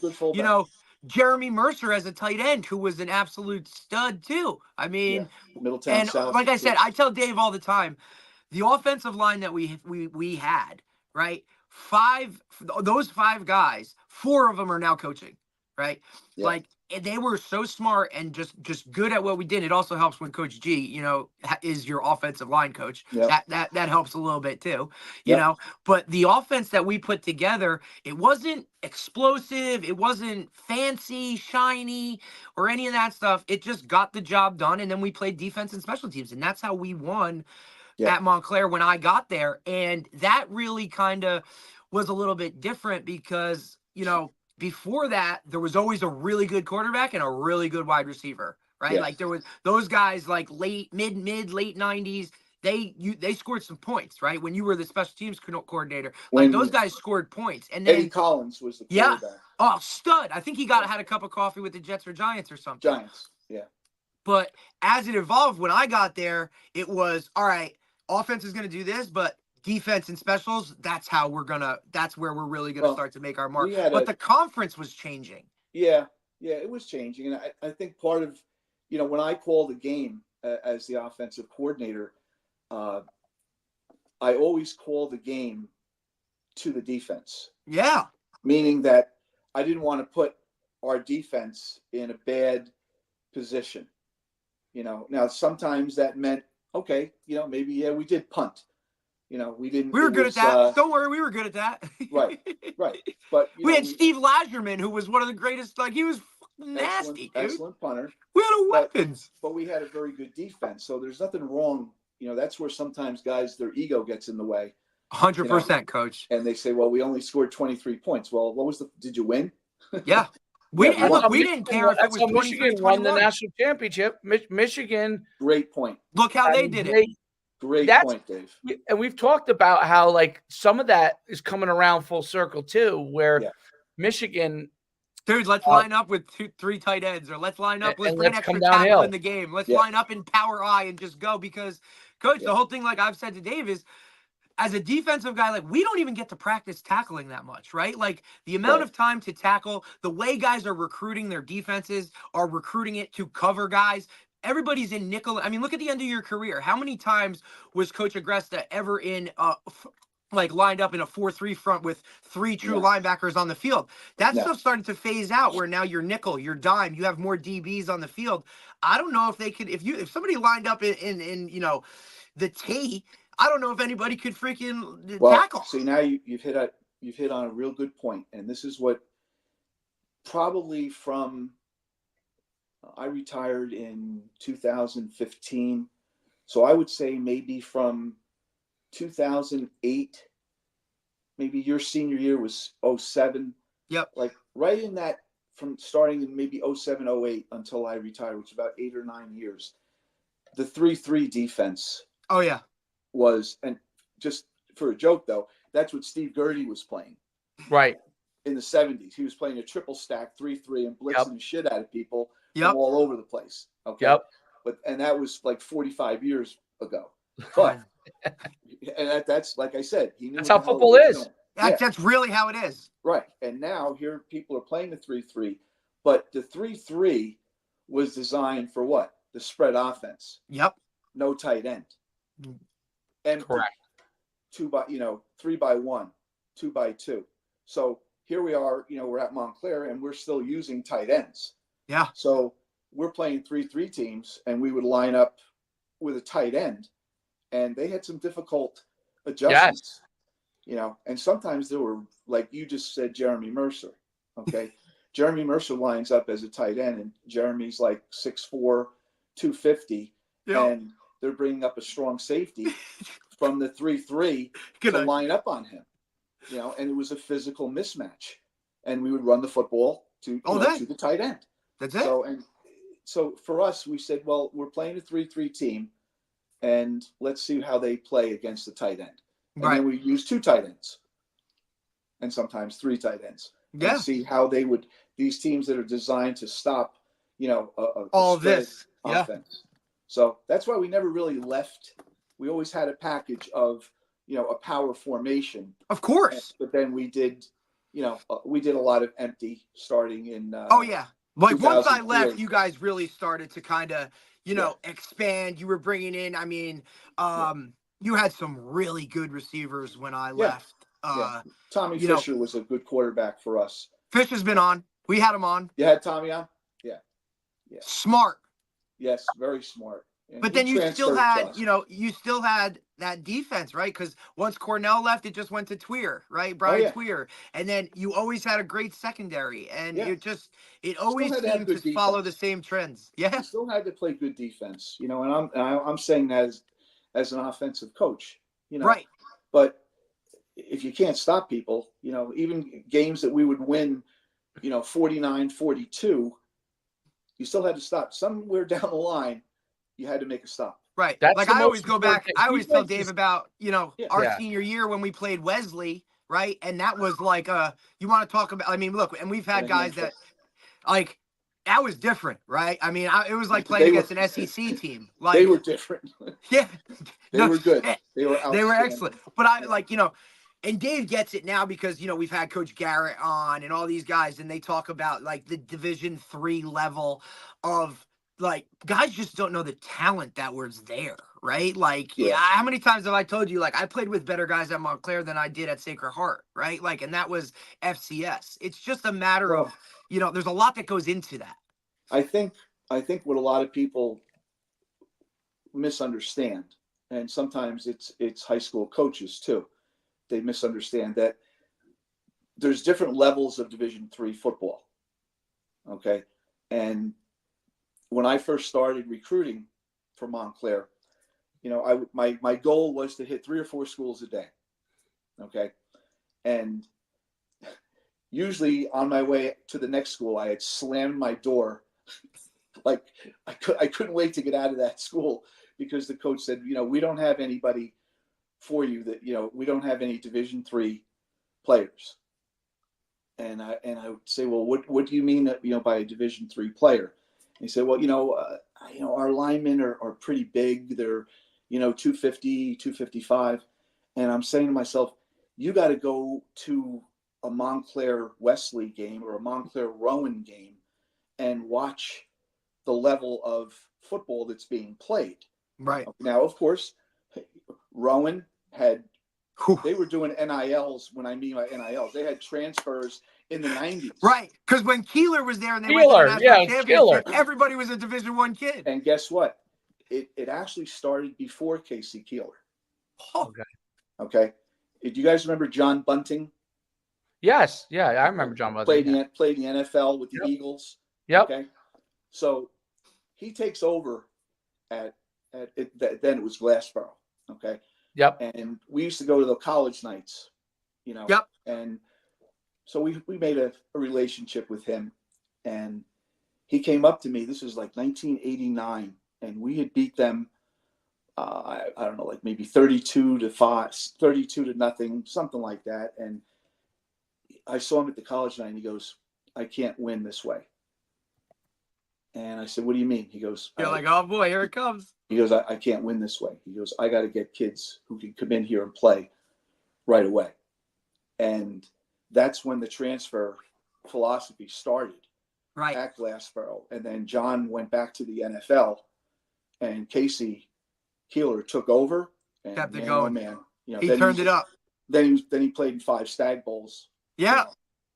Jeremy Mercer as a tight end who was an absolute stud too. I mean, Middletown South. Like I said, I tell Dave all the time, the offensive line that we had, right? Those 5 guys, 4 of them are now coaching, right? Like. And they were so smart and just good at what we did. It also helps when Coach G, is your offensive line coach. That helps a little bit too, you know. But the offense that we put together, it wasn't explosive, it wasn't fancy, shiny, or any of that stuff. It just got the job done, and then we played defense and special teams, and that's how we won at Montclair when I got there. And that really kind of was a little bit different because, before that, there was always a really good quarterback and a really good wide receiver, right? Yes. Like there was those guys like late 90s. They scored some points, right? When you were the special teams coordinator, like those guys scored points. And then Eddie Collins was the quarterback. Oh, stud! I think he had a cup of coffee with the Jets or Giants or something. Giants, yeah. But as it evolved, when I got there, it was all right. Offense is going to do this, but defense and specials, that's where we're really going to start to make our mark. But the conference was changing. Yeah, it was changing. And I think part of, when I call the game as the offensive coordinator, I always call the game to the defense. Yeah. Meaning that I didn't want to put our defense in a bad position. Now sometimes that meant, okay, maybe, we did punt. We didn't. We were good at that. Don't worry, we were good at that. Right. But we had Steve Lajerman, who was one of the greatest. Like he was nasty, excellent punter. We had weapons, but we had a very good defense. So there's nothing wrong. That's where sometimes guys, their ego gets in the way. 100%, coach. And they say, well, we only scored 23 points. Well, did you win? Yeah. We didn't care if it was 23, Michigan won the 21. national championship. Michigan. Great point. Look how they did it. Great point, Dave. And we've talked about how like some of that is coming around full circle too, where Michigan. Dude, let's line up with 3 tight ends, or let's line up. Let's bring an extra tackle in the game. Let's line up in power I and just go, because, coach, the whole thing, like I've said to Dave, is as a defensive guy, like we don't even get to practice tackling that much, right? Like the amount of time to tackle, the way guys are recruiting their defenses, are recruiting it to cover guys. Everybody's in nickel. I mean, look at the end of your career. How many times was Coach Agresta ever in like lined up in a 4-3 front with 3 true linebackers on the field? That stuff started to phase out, where now you're nickel, you're dime, you have more DBs on the field. I don't know if they could, if somebody lined up in the T, I don't know if anybody could freaking tackle. See, now you've hit on a real good point, and this is what probably from I retired in 2015, so I would say maybe from 2008, maybe your senior year was 07. Yep. Like right in that, from starting in maybe 07, 08 until I retired, which is about 8 or 9 years, the 3-3 defense. Oh yeah. Was, and just for a joke though, that's what Steve Gertie was playing. Right. In the 70s. He was playing a triple stack 3-3 and blitzing the shit out of people from all over the place. Okay. Yep. And that was like 45 years ago. But and that's like I said, he knew that's how football is. That's really how it is. Right. And now here people are playing the 3-3, but the 3-3 was designed for what? The spread offense. Yep. No tight end. And correct. 3-by-1, 2-by-2. So here we are, we're at Montclair and we're still using tight ends. Yeah. So we're playing 3-3 teams, and we would line up with a tight end, and they had some difficult adjustments. And sometimes there were, like you just said, Jeremy Mercer. Okay. Jeremy Mercer lines up as a tight end, and Jeremy's like 6'4", 250. And they're bringing up a strong safety from the 3-3 to line up on him, and it was a physical mismatch, and we would run the football to the tight end. That's it. So for us, we said, well, we're playing a 3-3 team, and let's see how they play against the tight end. And then we use 2 tight ends, and sometimes 3 tight ends. Yeah. And see how they would, these teams that are designed to stop, all of this offense. So that's why we never really left. We always had a package of, a power formation. Of course. But then we did, we did a lot of empty starting in. Like once I left, you guys really started to kind of, expand. You were bringing in, you had some really good receivers when I left. Tommy Fisher was a good quarterback for us. Fish has been on. We had him on. You had Tommy on? Yeah. Smart. Yes, very smart. And but then you still had, that defense, right? Because once Cornell left, it just went to Tweer, right? Brian Tweer. And then you always had a great secondary. And it always seemed to follow the same trends. Yeah. You still had to play good defense, and I'm saying that as an offensive coach, Right. But if you can't stop people, even games that we would win, 49-42, you still had to stop. Somewhere down the line, you had to make a stop. Right. Like I always go back. I always tell Dave about, our senior year when we played Wesley, right? And that was like, you want to talk about, look, and we've had guys that, like, that was different, right? It was like playing against an SEC team. Like they were different. Yeah. They were good. They were excellent. But and Dave gets it now because, we've had Coach Garrett on and all these guys, and they talk about like the Division III level of, like, guys just don't know the talent that was there, right? Like, how many times have I told you, like, I played with better guys at Montclair than I did at Sacred Heart, right? Like, and that was FCS. It's just a matter of, there's a lot that goes into that. I think what a lot of people misunderstand, and sometimes it's high school coaches too, they misunderstand that there's different levels of Division III football. Okay. And when I first started recruiting for Montclair, my goal was to hit 3 or 4 schools a day. Okay. And usually on my way to the next school, I had slammed my door. Like I couldn't wait to get out of that school because the coach said, we don't have anybody for you that, we don't have any Division III players. And I would say, well, what do you mean that, by a Division III player? And he said, well, our linemen are pretty big. They're, 250, 255. And I'm saying to myself, you got to go to a Montclair Wesley game or a Montclair Rowan game and watch the level of football that's being played. Right. Now, of course, Rowan they were doing NILs. When I mean by NILs, they had transfers in the 90s. Right. Because when Keeler was there and they went to the national championship, everybody was a Division I kid. And guess what? It actually started before Casey Keeler. Oh. Okay. Do you guys remember John Bunting? Yes. Yeah, I remember John Bunting. Played the NFL with the Eagles. Yep. Okay. So he takes over then it was Glassboro. Okay. Yep. And we used to go to the college nights, Yep. And so we made a relationship with him, and he came up to me. This was like 1989, and we had beat them. I don't know, like maybe 32-5, 32-0, something like that. And I saw him at the college night, and he goes, "I can't win this way." And I said, "What do you mean?" He goes, "You're like, oh boy, here it comes." He goes, I can't win this way. He goes, I got to get kids who can come in here and play right away. And that's when the transfer philosophy started at Glassboro. And then John went back to the NFL, and Casey Keeler took over and kept it going. Oh man, he turned it up. Then he played in 5 Stag Bowls. Yeah.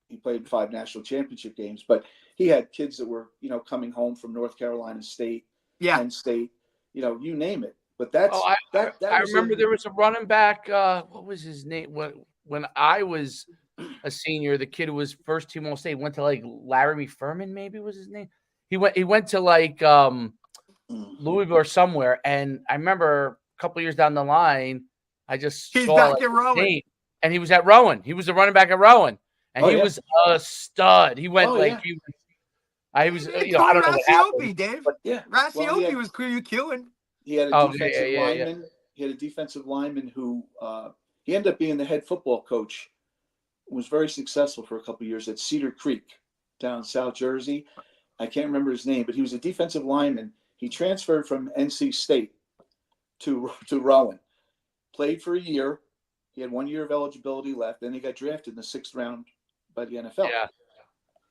He played in 5 national championship games, but he had kids that were, coming home from North Carolina State, Penn State, you name it. But that's I remember there was a running back. What was his name? When I was a senior, the kid who was first team All State went to like Laramie Furman, maybe was his name. He went to like Louisville or somewhere, and I remember a couple years down the line, I just He's saw back like, at Rowan, and he was at Rowan. He was a running back at Rowan, and he was a stud. He went I was, I don't know what happened, Dave. But yeah, Rasiopi was killing. He had a defensive lineman. Yeah. He had a defensive lineman who he ended up being the head football coach. Was very successful for a couple of years at Cedar Creek down in South Jersey. I can't remember his name, but he was a defensive lineman. He transferred from NC State to Rowan. Played for a year. He had 1 year of eligibility left. Then he got drafted in the 6th round by the NFL. Yeah.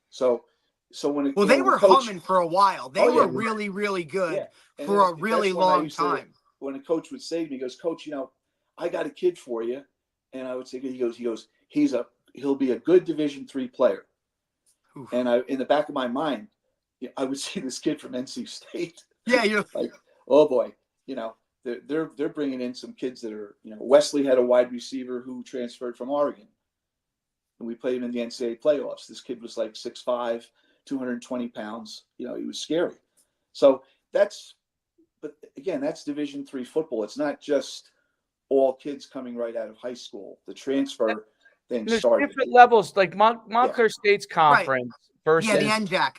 So when they were humming for a while. They were really, really good for a really long time. When a coach would say to me, he goes, "Coach, I got a kid for you," and I would say, he goes, he'll be a good Division III player. Oof. And in the back of my mind, I would see this kid from NC State. Yeah, you're like, oh boy, they're bringing in some kids that are, Wesley had a wide receiver who transferred from Oregon, and we played him in the NCAA playoffs. This kid was like 6'5", 220 pounds. He was scary. So that's Division III football. It's not just all kids coming right out of high school. The transfer thing started. Different levels, like Montclair State's conference versus the NJAC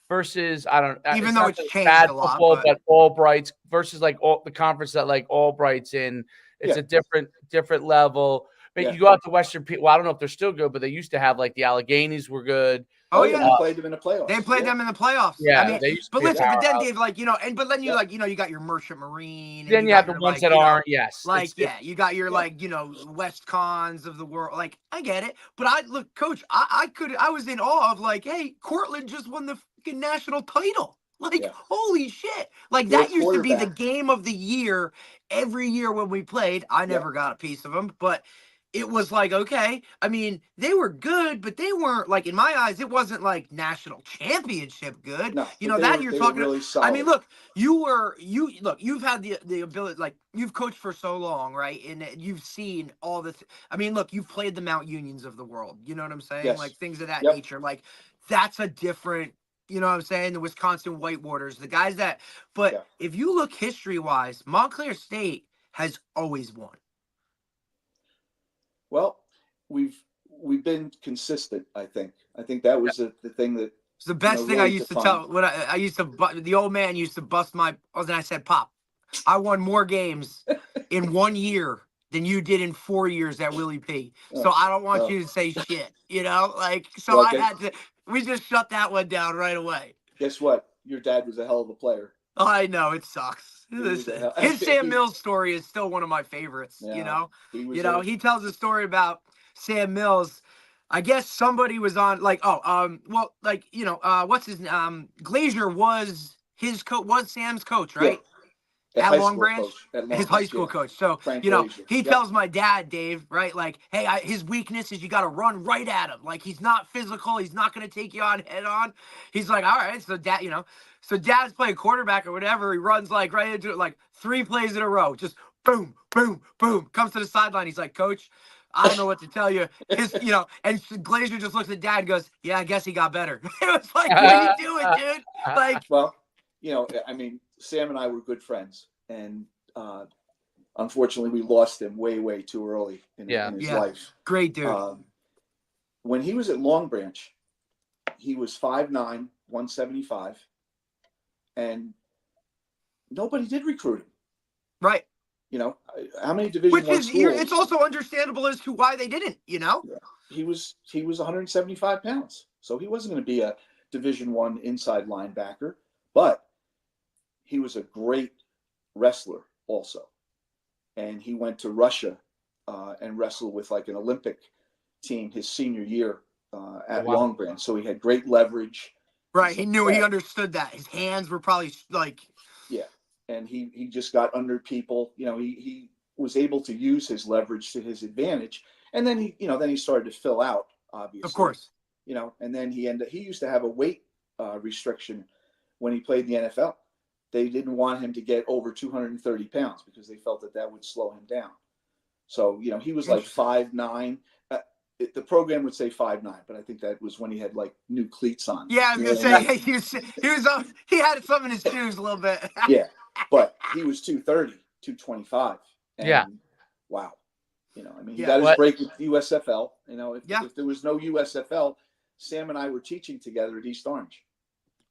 versus I don't even though it's changed bad a lot, football, but Albright's versus like the conference that like Albright's in. It's a different level. But you go out to Western. Well, I don't know if they're still good, but they used to have like the Alleghenies were good. Oh yeah, they played them in the playoffs. They played them in the playoffs. Yeah, I mean, but listen, but then Dave, like but then you you got your Merchant Marine. And then you have the ones that aren't. Yes, you got your West Cons of the world. Like I get it, but Coach, I was in awe of hey, Cortland just won the fucking national title. Holy shit! Like that used to be the game of the year every year when we played. I never got a piece of them, but. It was okay. I mean, they were good, but they weren't in my eyes. It wasn't national championship good. No, that you're talking. Really solid. I mean, look, you've had the ability. You've coached for so long, right? And you've seen all this. I mean, look, you've played the Mount Unions of the world. You know what I'm saying? Yes. Things of that nature. That's a different. You know what I'm saying? The Wisconsin Whitewaters, the guys that. But if you look history-wise, Montclair State has always won. Well, we've been consistent. I think that was the thing that It's the best thing I really used to defined. tell when I used to the old man used to bust my. And I said, Pop, I won more games in 1 year than you did in 4 years at Willie P. So I don't want you to say shit, like. So Well, I had to. We just shut that one down right away. Guess what? Your dad was a hell of a player. I know it sucks. His Sam Mills story is still one of my favorites. Yeah, He tells a story about Sam Mills. I guess somebody was on what's his Glazier was his coach, was Sam's coach, right? Yeah. At Long Branch, his high school yeah. coach. So Frank he Glazier. tells my dad, Dave, right? Like, hey, his weakness is you got to run right at him. Like, he's not physical. He's not going to take you on head on. He's like, all right. So dad, so dad's playing quarterback or whatever. He runs like right into it, like 3 plays in a row, just boom, boom, boom. Comes to the sideline. He's like, Coach, I don't know what to tell you. And Glazier just looks at dad and goes, yeah, I guess he got better. It was like, what are you doing, dude? Like, well, I mean, Sam and I were good friends, and unfortunately, we lost him way too early in his life. Great dude. When he was at Long Branch, he was 5'9", 175, and nobody did recruit him. Right. How many Division I schools? It's also understandable as to why they didn't. Yeah. He was 175 pounds, so he wasn't going to be a Division I inside linebacker, but he was a great wrestler also, and he went to Russia and wrestled with like an Olympic team his senior year at Long Branch. So he had great leverage. Right, he understood that. His hands were probably like. Yeah, and he just got under people. He was able to use his leverage to his advantage, and then he started to fill out, obviously. Of course. And then he used to have a weight restriction when he played in the NFL. They didn't want him to get over 230 pounds because they felt that would slow him down. So, he was like 5'9". The program would say 5'9", but I think that was when he had like new cleats on. Yeah, I was gonna say he had some in his shoes a little bit. Yeah, but he was 230, 225. And wow. He got his break with USFL. If there was no USFL, Sam and I were teaching together at East Orange.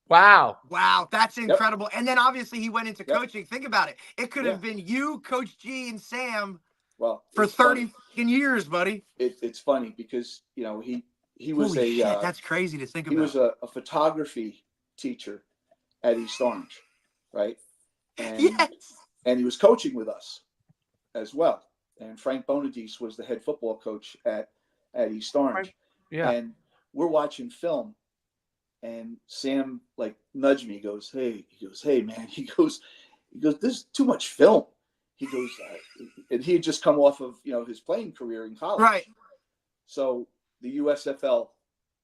Wow, that's incredible. Yep. And then obviously he went into coaching. Think about it. It could have been you, Coach G, and Sam. Well, for 30 years, buddy. It's funny because he was Holy shit, that's crazy to think about. He was a photography teacher at East Orange, right? And, and he was coaching with us as well. And Frank Bonadise was the head football coach at East Orange. Yeah. And we're watching film, and Sam like nudged me. He goes, hey man. He goes, there's too much film. He goes, and he had just come off of his playing career in college. Right. So the USFL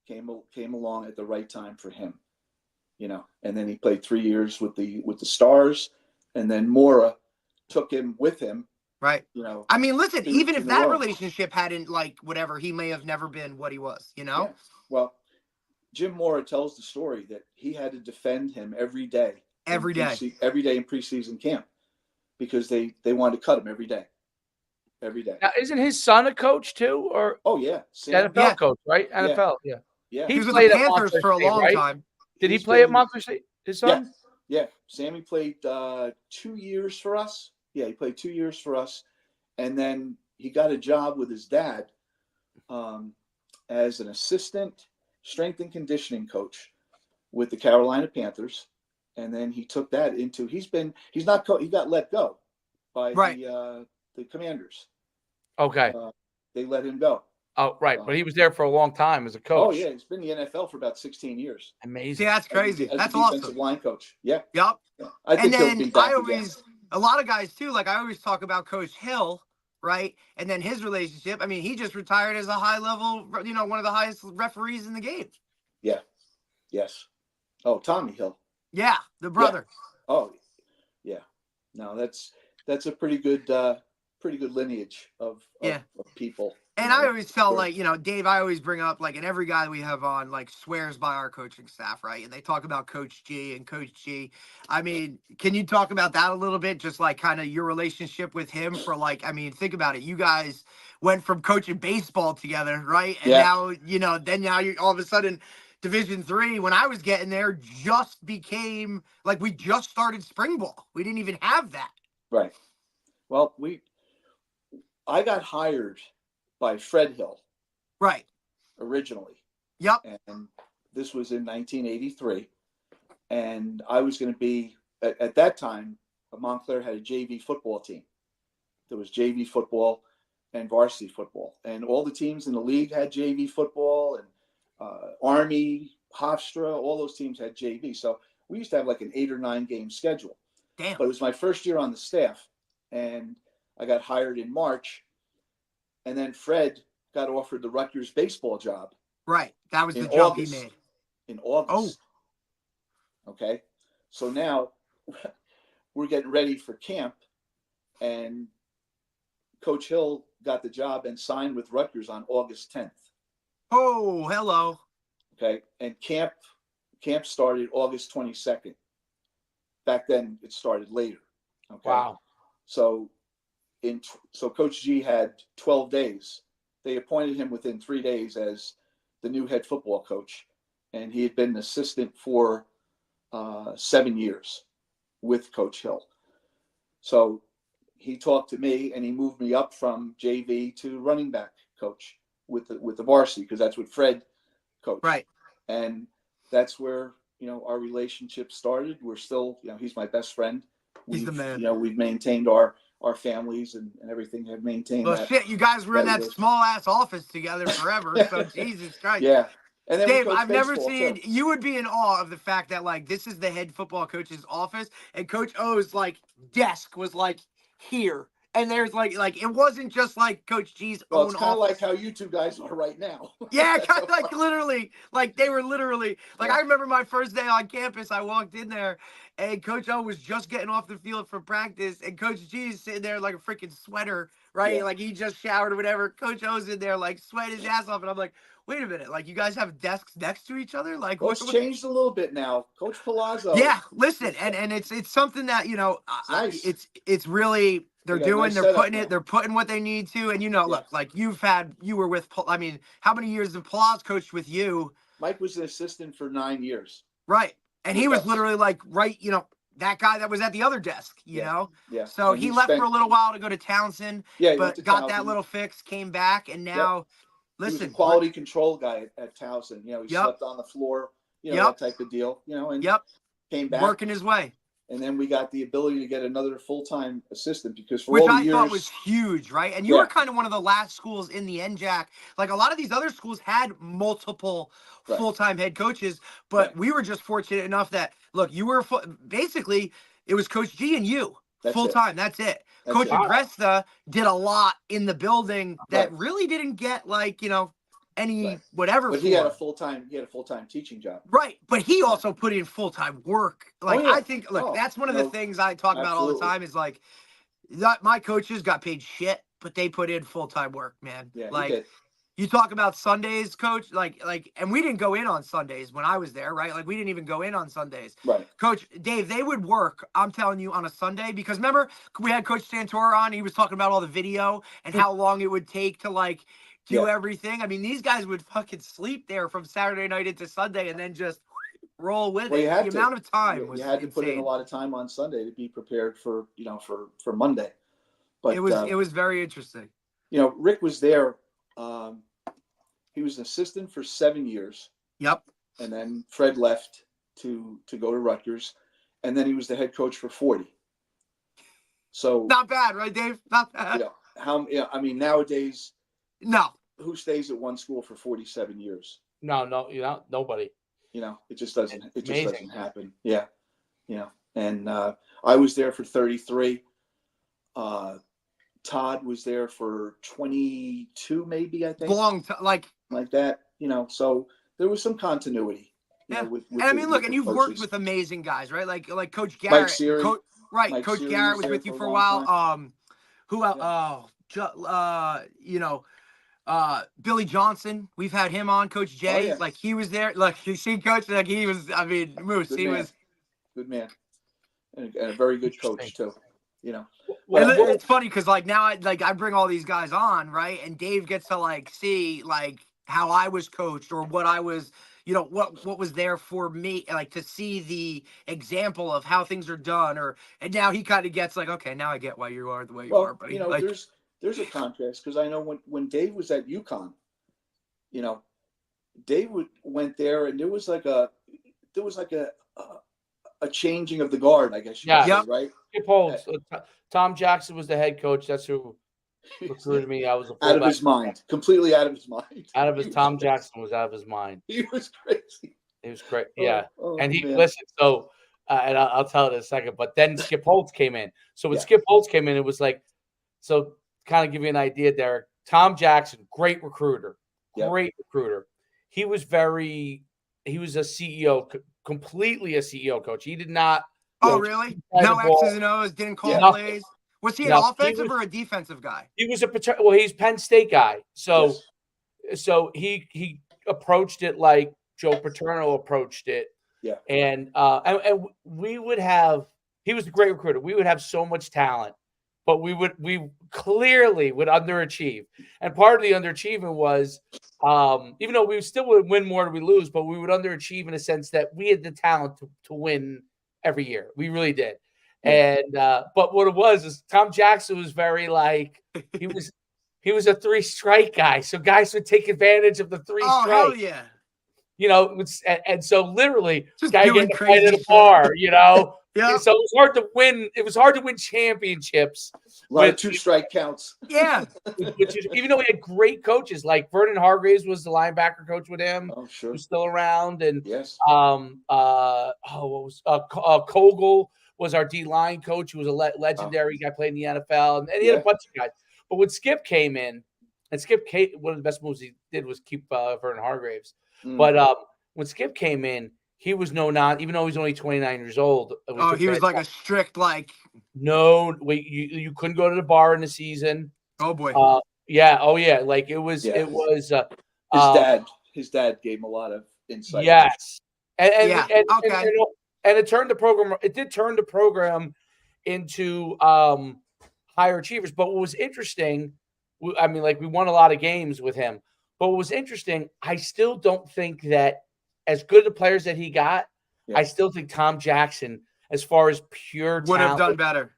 came along at the right time for him, and then he played 3 years with the Stars, and then Mora took him with him. Right. I mean, listen, even if that relationship hadn't whatever, he may have never been what he was. Yeah. Well, Jim Mora tells the story that he had to defend him every day. Every day in preseason camp. Because they wanted to cut him every day. Now, isn't his son a coach too? Or NFL coach, right? NFL, yeah. He was with the Panthers for a long time. Did he play at Montclair State? His son? Yeah. Sammy played 2 years for us. Yeah, he played 2 years for us, and then he got a job with his dad as an assistant strength and conditioning coach with the Carolina Panthers. And then he took that into he got let go by the Commanders. Okay. They let him go. Oh, right. But he was there for a long time as a coach. Oh, yeah. He's been in the NFL for about 16 years. Amazing. Yeah, that's crazy. That's awesome. Defensive line coach. Yeah. Yep. Yeah. I think he'll be back again. A lot of guys too, I always talk about Coach Hill, right? And then his relationship. I mean, he just retired as a high level, one of the highest referees in the game. Yeah. Yes. Oh, Tommy Hill. Yeah, the brother. Yeah. Oh, yeah. No, that's a pretty good lineage of people. And I always felt like, Dave, I always bring up, like, and every guy we have on, like, swears by our coaching staff, right? And they talk about Coach G and Coach G. I mean, can you talk about that a little bit? Just like kind of your relationship with him for, like, I mean, think about it. You guys went from coaching baseball together, right? And now, then now you're all of a sudden Division III. When I was getting there, just became like we just started spring ball. We didn't even have that. Right. Well, I got hired by Fred Hill. Right. Originally. Yep. And this was in 1983. And I was going to be, at that time, Montclair had a JV football team. There was JV football and varsity football. And all the teams in the league had JV football, and Army, Hofstra, all those teams had JV. So we used to have like an 8 or 9 game schedule. Damn. But it was my first year on the staff, and I got hired in March. And then Fred got offered the Rutgers baseball job. Right. That was the jump he made. In August. Oh. Okay. So now we're getting ready for camp, and Coach Hill got the job and signed with Rutgers on August 10th. Oh, hello. Okay. And camp started August 22nd. Back then it started later. Okay. Wow. So Coach G had 12 days. They appointed him within 3 days as the new head football coach, and he had been an assistant for 7 years with Coach Hill. So he talked to me, and he moved me up from JV to running back coach with the varsity, because that's what Fred coached. Right. And that's where our relationship started. We're still, he's my best friend. He's the man. We've maintained our families and everything, have maintained well, that. Shit, you guys were in that small-ass office together forever, so Jesus Christ. Yeah. And then Dave, I've never seen, too. You would be in awe of the fact that, like, this is the head football coach's office, and Coach O's, like, desk was, like, here. And there's, like it wasn't just, like, Coach G's own office. It's kind of like how you two guys are right now. Yeah, kind of like literally, like they were literally, like I remember my first day on campus, I walked in there and Coach O was just getting off the field from practice, and Coach G is sitting there like a freaking sweater, right? Yeah. Like he just showered or whatever. Coach O's in there like sweating his ass off, and I'm like, wait a minute, like you guys have desks next to each other? Like it's changed a little bit now. Coach Palazzo. Yeah, listen, and it's something that, nice. It's really they're putting what they need to, and look, like you were with, I mean, how many years have Palaz coached with you? Mike was an assistant for 9 years. Right. And he was literally like, that guy that was at the other desk, you know? Yeah. So he left for a little while to go to Townsend, but got Townsend. That little fix, came back, and now, listen. He was a quality control guy at Townsend. He slept on the floor, that type of deal, and came back. Working his way. And then we got the ability to get another full-time assistant, because for Which all the years, I thought was huge, right? And you were kind of one of the last schools in the NJAC. Like a lot of these other schools had multiple full-time head coaches, but we were just fortunate enough that, look, you were basically, it was Coach G and you full-time. That's it. Coach Agresta did a lot in the building that really didn't get any whatever. But he had a full-time teaching job. Right. But he also put in full-time work. I think, look, that's one of the things I talk about all the time is like, my coaches got paid shit, but they put in full-time work, man. Yeah, you talk about Sundays, Coach, and we didn't go in on Sundays when I was there, right? Like we didn't even go in on Sundays. Right. Coach Dave, they would work, I'm telling you, on a Sunday, because remember we had Coach Santora on, he was talking about all the video and how long it would take to do everything. I mean, these guys would fucking sleep there from Saturday night into Sunday and then just roll with it. The amount of time was you had to put in a lot of time on Sunday to be prepared for for Monday. But it was very interesting. Rick was there. He was an assistant for 7 years. Yep. And then Fred left to go to Rutgers, and then he was the head coach for 40. So not bad, right, Dave? Not bad. I mean, nowadays. No. Who stays at one school for 47 years? No, nobody. It just doesn't. It just doesn't happen. Yeah. And I was there for 33. Todd was there for 22, maybe, I think. Long time, like that. So there was some continuity. With and I mean, look, and you've worked with amazing guys, right? Like Coach Garrett. Mike Siri. Coach Siri Garrett was with you for a while. Time. Who else? Billy Johnson, we've had him on. Coach Jay, Oh, yeah. like he was there. Like you see, Coach, like he was. I mean, Moose, Good he man. was. Good man, and a very good coach too. It's funny because like now I bring all these guys on, right, and Dave gets to like see like how I was coached or what I was, what was there for me, like to see the example of how things are done, and now he kind of gets like, okay, now I get why you are the way you are, buddy. Like, there's a contrast because I know when Dave was at UConn, Dave went there and there was like a changing of the guard, I guess you could say, right? Skip Holtz. Tom Jackson was the head coach. That's who recruited me. I was a out of his mind, completely out of his mind. Tom Jackson was out of his mind. He was crazy. He was crazy. Yeah, and he man. listen. So, and I'll tell it in a second. But then Skip Holtz came in. So when Skip Holtz came in, it was like, so kind of give you an idea, Derek. Tom Jackson, great recruiter, great recruiter. He was a CEO, completely a CEO coach. He did not. Oh, really? No X's and O's, didn't call plays. Was he an offensive or a defensive guy? He was he's Penn State guy. So, so he approached it like Joe Paterno approached it. Yeah. And we would have, he was a great recruiter. We would have so much talent, but we clearly would underachieve. And part of the underachievement was, even though we still would win more than we lose, but we would underachieve in a sense that we had the talent to win every year. We really did. And but what it was is Tom Jackson was very like he was a 3-strike guy. So guys would take advantage of the 3 strike. Hell yeah. And so literally just guy getting a fight at a bar, Yeah. So it was hard to win. It was hard to win championships. A lot of 2-strike counts. Yeah. Even though we had great coaches, like Vernon Hargraves was the linebacker coach with him. Oh, sure. Who's still around. And Kogel was our D-line coach, who was a legendary guy, played in the NFL, and he had a bunch of guys. But when Skip came in, and one of the best moves he did was keep Vernon Hargraves. But when Skip came in, he was even though he's only 29 years old. He was like a strict, like. No, wait, you couldn't go to the bar in the season. Oh boy. Yeah. Oh yeah. Like it was. It was. His dad gave him a lot of insight. Yes. And it turned the program. It did turn the program into higher achievers. But what was interesting, I mean, like we won a lot of games with him. But what was interesting, I still don't think that as good the players that he got, I still think Tom Jackson, as far as pure would talent, have done better.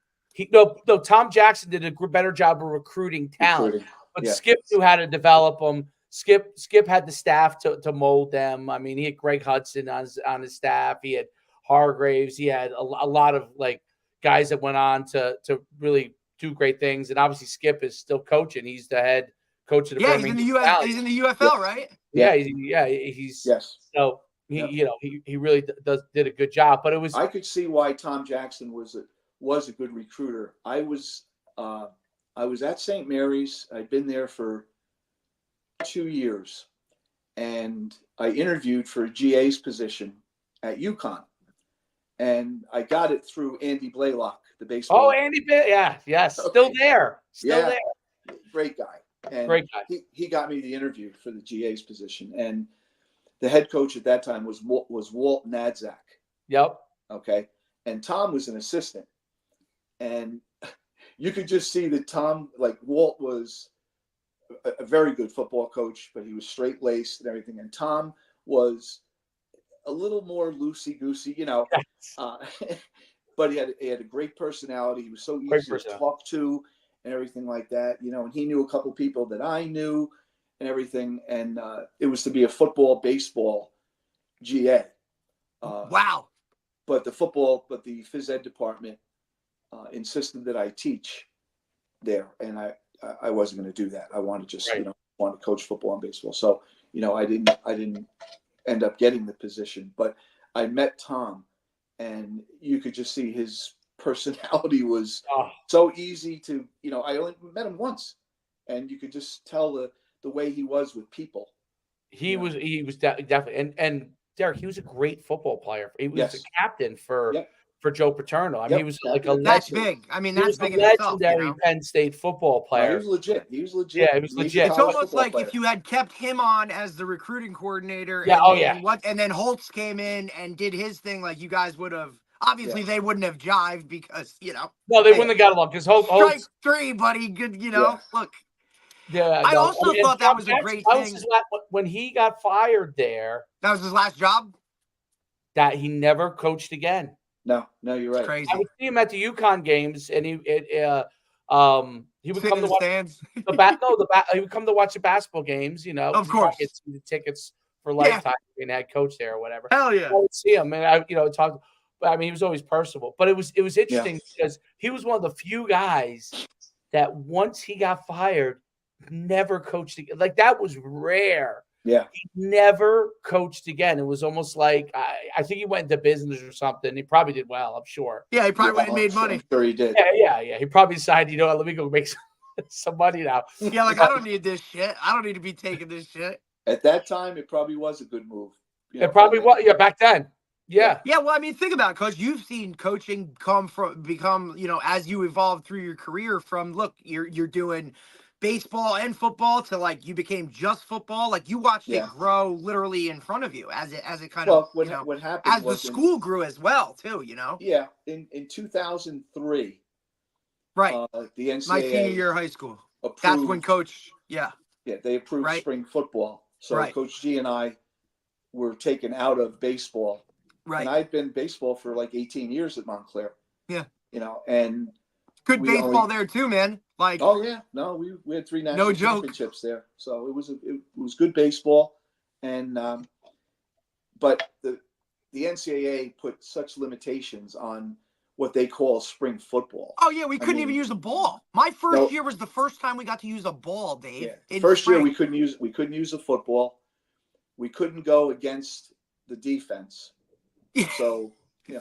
No, Tom Jackson did a better job of recruiting talent. But Skip knew how to develop them. Skip had the staff to mold them. I mean, he had Greg Hudson on his staff. He had Hargraves. He had a lot of like guys that went on to really do great things. And obviously, Skip is still coaching. He's the head coach of the Birmingham Valley. He's in the UFL, right? He's so he really did a good job. But it was, I could see why Tom Jackson was a good recruiter. I was at St. Mary's. I'd been there for 2 years, and I interviewed for a GA's position at UConn, and I got it through Andy Blaylock, the baseball. Oh, Andy, yes, still there, there. Great guy. And great guy. He got me the interview for the GA's position, and the head coach at that time was Walt Nadzak. Yep. Okay, and Tom was an assistant, and you could just see that Tom, like Walt, was a very good football coach, but he was straight-laced and everything. And Tom was a little more loosey-goosey, but he had a great personality. He was so easy to talk to and everything like that, and he knew a couple people that I knew and everything. And it was to be a football, baseball GA. Wow. But the phys ed department insisted that I teach there. And I wasn't going to do that. I wanted to just, want to coach football and baseball. So, I didn't end up getting the position, but I met Tom, and you could just see his personality was so easy to, I only met him once, and you could just tell the way he was with people. He was definitely, and Derek, he was a great football player. He was a captain for for Joe Paterno. I mean, he was like a That's legend. big. I mean, He that's was a big in itself. legendary Penn State football No, player. he was legit. He was legit. Yeah, he was legit. It's almost like if you had kept him on as the recruiting coordinator, Yeah, and then Holtz came in and did his thing, like you guys would have. Obviously, they wouldn't have jived because No, they wouldn't have got along because strike three, buddy. Good, look. Yeah, I also thought that was a great thing. When he got fired there, that was his last job. That he never coached again. No, you're right. It's crazy. I would see him at the UConn games, and he would come to watch stands. he would come to watch the basketball games. Of course, get the tickets for lifetime being head coach there or whatever. Hell yeah, I would see him, and I talk. But I mean, he was always personable. But it was interesting because he was one of the few guys that once he got fired, never coached again. Like that was rare. Yeah, he never coached again. It was almost like I think he went into business or something. He probably did well, I'm sure. Yeah, he probably went and made money. I'm sure he did. Yeah. He probably decided, let me go make some money now. Yeah, like I don't need this shit. I don't need to be taking this shit. At that time, it probably was a good move. It probably was. Yeah, back then. Yeah. Yeah, well, I mean, think about it, Coach. You've seen coaching become, as you evolve through your career from, look, you're doing baseball and football to like you became just football. Like you watched it grow literally in front of you as it kind of what happened as the school grew as well too. Yeah, in 2003, right? The NCAA, my senior year of high school. That's when Coach. Yeah, they approved spring football. So Coach G and I were taken out of baseball. Right. And I'd been baseball for like 18 years at Montclair. Yeah. And good baseball there too, man. Like, oh yeah, no, we had 3 national championships there, so it was good baseball, and but the NCAA put such limitations on what they call spring football. Oh yeah, we couldn't even use a ball. My first year was the first time we got to use a ball, Dave. Yeah. First year we couldn't use a football. We couldn't go against the defense. So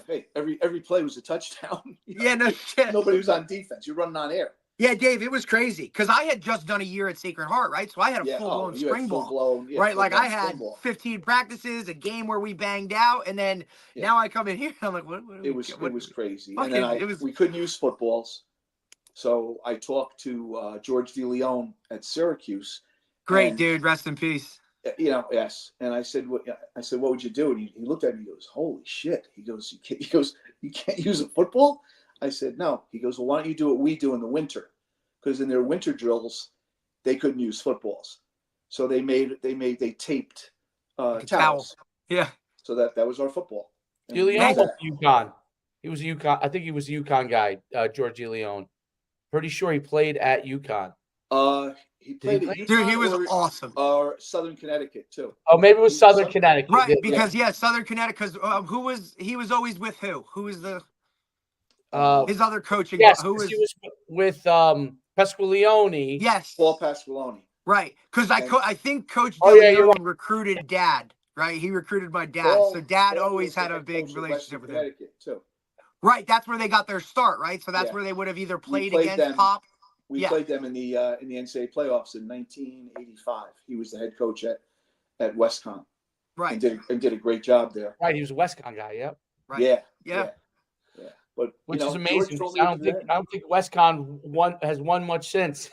hey, every play was a touchdown. No shit. Nobody was on defense. You're running on air. Yeah, Dave, it was crazy because I had just done a year at Sacred Heart, right? So I had a full-blown spring ball, right? Like I had 15 practices, a game where we banged out, and then now I come in here and I'm like, what it was crazy. And then we couldn't use footballs, so I talked to George DeLeon at Syracuse. Great dude, rest in peace. Yes. And I said, what would you do? And he looked at me. He goes, holy shit. He goes, you can't use a football? I said, no. He goes, well, why don't you do what we do in the winter? Because in their winter drills, they couldn't use footballs. So they taped towels. Yeah. So that was our football. DeLeon was UConn. He was a UConn. I think he was a UConn guy, George DeLeon. Pretty sure he played at UConn. He played at UConn. Dude, he was awesome. Or Southern Connecticut too. Oh, maybe it was Southern Connecticut. Right, because Southern Connecticut. Because he was always with who? Who was the his other coaching? Yes, he was with Pasqualeone. Yes, Paul Pasqualeone. Right, because I think Coach DeLeon recruited Dad. Right, he recruited my dad, so Dad always had a big relationship with him. Too. Right, that's where they got their start. Right, so that's where they would have either played against Pop. We played them in the NCAA playoffs in 1985. He was the head coach at WestCon. Right, and did a great job there. Right, he was a WestCon guy. Yep. Right. Yeah. But which is amazing. I don't think WestCon has won much since.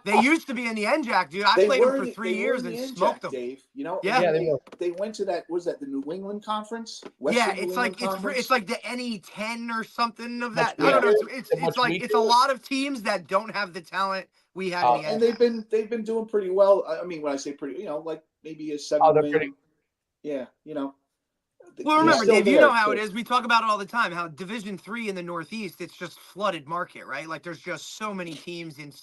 They used to be in the NJAC, dude. I played them for 3 years and smoked them. Dave, they went to that. Was that the New England Conference? It's like the NE10 or something of that. I don't know. It's like it's a lot of teams that don't have the talent we had in the NJAC. And they've been doing pretty well. I mean, when I say pretty, like maybe a 7 win. Yeah, Well, remember, Dave, you know how it is. We talk about it all the time, how Division III in the Northeast, it's just flooded market, right? Like, there's just so many teams and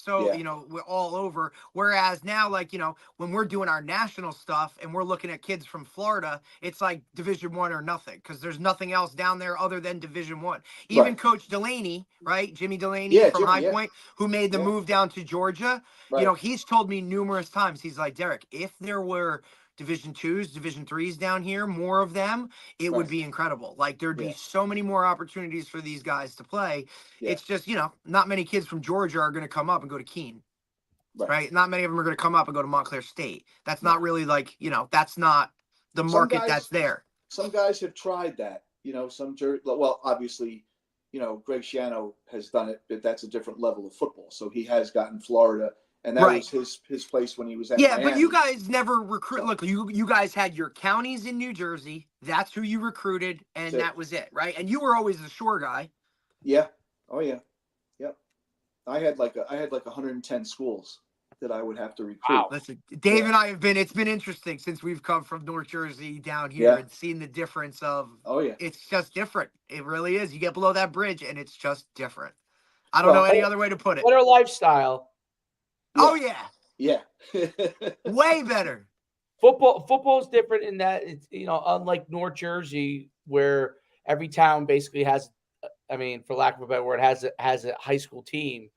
we're all over. Whereas now, like, when we're doing our national stuff and we're looking at kids from Florida, it's like Division I or nothing because there's nothing else down there other than Division I. Even Coach Delaney, right? Jimmy Delaney from High Point, who made the move down to Georgia. Right. He's told me numerous times, he's like, Derek, if there were Division IIs, Division IIIs down here, more of them, it would be incredible. Like there'd be so many more opportunities for these guys to play. Yeah. It's just, not many kids from Georgia are going to come up and go to Keene, right? Not many of them are going to come up and go to Montclair State. That's not really like, that's not the market that's there. Some guys have tried that Well, obviously, Greg Schiano has done it, but that's a different level of football. So he has gotten Florida, and that was his place when he was at Miami. But you guys never recruit. Look, you guys had your counties in New Jersey. That's who you recruited, and that was it, right? And you were always the shore guy. Yeah. Oh yeah. Yep. I had like 110 schools that I would have to recruit. Wow. Listen, Dave and I have been. It's been interesting since we've come from North Jersey down here and seen the difference of. Oh yeah. It's just different. It really is. You get below that bridge, and it's just different. I don't know any other way to put it. Better lifestyle. Yeah. Oh yeah. Yeah. Way better. Football is different in that it's unlike North Jersey where every town basically has, I mean, for lack of a better word, has a high school team.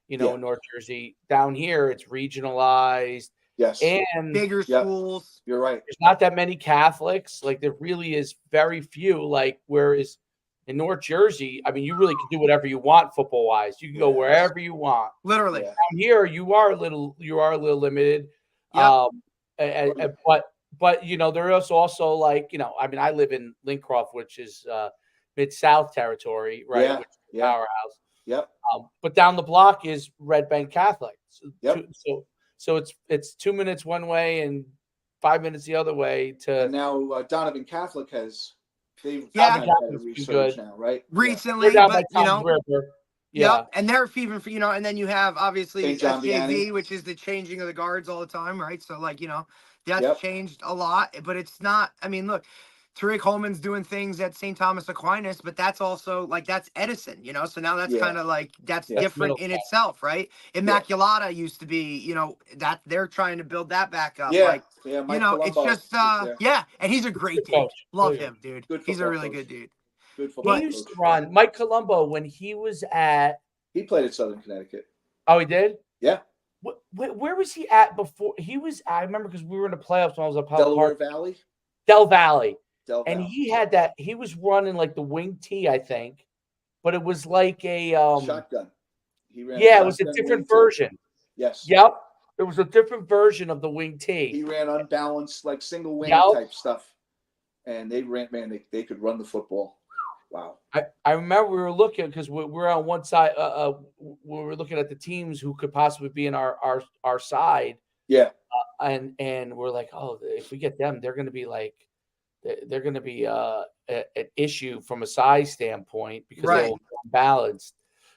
In North Jersey. Down here, it's regionalized. Yes. And bigger schools. You're right. There's not that many Catholics. Like there really is very few. Like whereas in North Jersey, I mean, you really can do whatever you want football wise. You can go wherever you want. Literally. Down here, you are a little limited. Yep. But there is also like I mean, I live in Lincroft, which is Mid-South territory, right? Yeah. Powerhouse. Yep. But down the block is Red Bank Catholic. So it's 2 minutes one way and 5 minutes the other way. And now Donovan Catholic has had a resurgence now, right? Recently, but River. And they're even for and then you have obviously SJV, which is the changing of the guards all the time, right? So that's changed a lot, but it's not. I mean, look. Tariq Holman's doing things at St. Thomas Aquinas, but that's also that's Edison, so now that's kind of that's different in itself, right? Immaculata used to be, that they're trying to build that back up. Mike it's just, and he's a great dude. Love him, dude. He's a really good dude. Good football He used to run Mike Colombo when he was he played at Southern Connecticut. Oh, he did? Yeah. Where was he at before? I remember because we were in the playoffs when I was at Delaware Valley. Del Valley. And he was running like the wing T, I think, but it was like a shotgun. It was a different version. Yes. Yep. It was a different version of the wing T. He ran unbalanced, like single wing type stuff. And they ran, they could run the football. Wow. I remember we were looking because we're on one side. We were looking at the teams who could possibly be in our side. Yeah. And we're like, oh, if we get them, they're going to be like. They're going to be an issue from a size standpoint because they're balanced,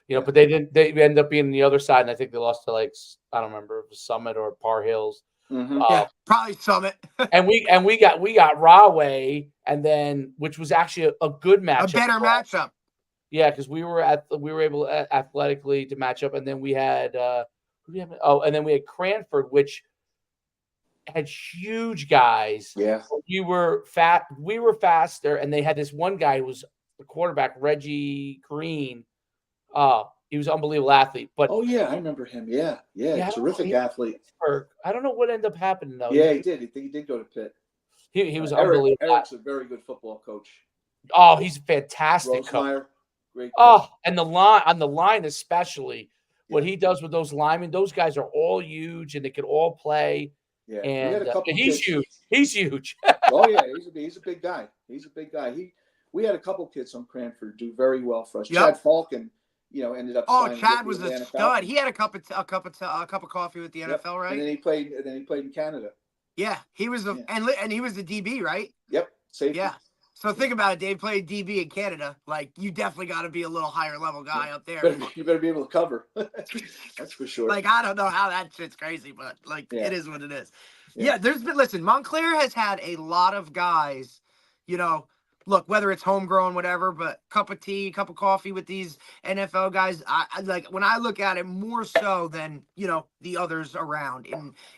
But they didn't. They ended up being on the other side, and I think they lost to I don't remember if it was Summit or Par Hills. Mm-hmm. Probably Summit. and we got Rahway, and then which was actually a good matchup, a better matchup. Yeah, because we were able athletically to match up, and then we had who do we have? Oh, and then we had Cranford, which had huge guys. Yeah. We were faster, and they had this one guy who was the quarterback, Reggie Green. He was an unbelievable athlete. But I remember him. Yeah. Terrific athlete. I don't know what ended up happening though. Yeah, he did. He did go to Pitt. He was unbelievable. Eric's a very good football coach. Oh, he's a fantastic coach. Great coach. Oh, and on the line especially, what he does with those linemen, those guys are all huge and they can all play. Yeah, and he's huge. He's huge. Oh yeah, he's a big guy. We had a couple kids from Cranford do very well for us. Yep. Chad Falcon, ended up. Oh, Chad was a stud. He had a cup of coffee with the NFL, right? And then he played in Canada. Yeah, he was and he was the DB, right? Yep, safety. Yeah. So think about it, Dave played DB in Canada. Like, you definitely got to be a little higher level guy up there. You better be able to cover. That's for sure. Like, I don't know how that shit's crazy, but it is what it is. Yeah, listen, Montclair has had a lot of guys, look, whether it's homegrown, whatever, but cup of tea, cup of coffee with these NFL guys. I like when I look at it more so than, the others around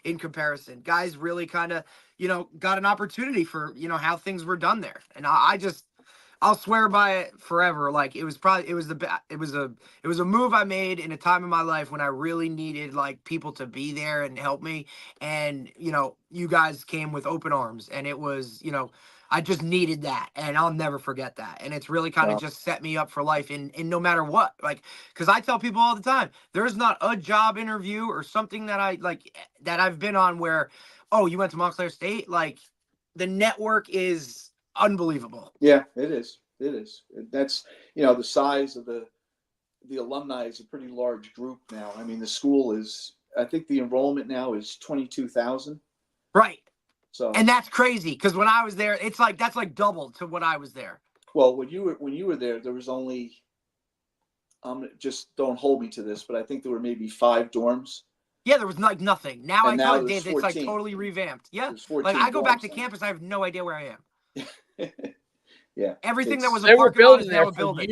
in comparison. Guys really kind of, got an opportunity for, how things were done there. And I'll swear by it forever. Like it was a move I made in a time in my life when I really needed people to be there and help me. And, you guys came with open arms, and it was, I just needed that, and I'll never forget that. And it's really kind of just set me up for life in no matter what. Because I tell people all the time, there's not a job interview or something that I've been on where, oh, you went to Montclair State? The network is unbelievable. Yeah, it is. It is. That's, the size of the alumni is a pretty large group now. I mean, the school is, I think the enrollment now is 22,000. Right. So, and that's crazy because when I was there, it's like that's like double to when I was there. Well, when you were there was only, just don't hold me to this, but I think there were maybe 5 dorms. Yeah, there was like nothing. Now I tell you, Dave, it's like 14. totally revamped. Yeah, There's 14 like I go back dorms to now. campus, I have no idea where I am. Yeah, Everything that was a They were parking lot is building now there a for building.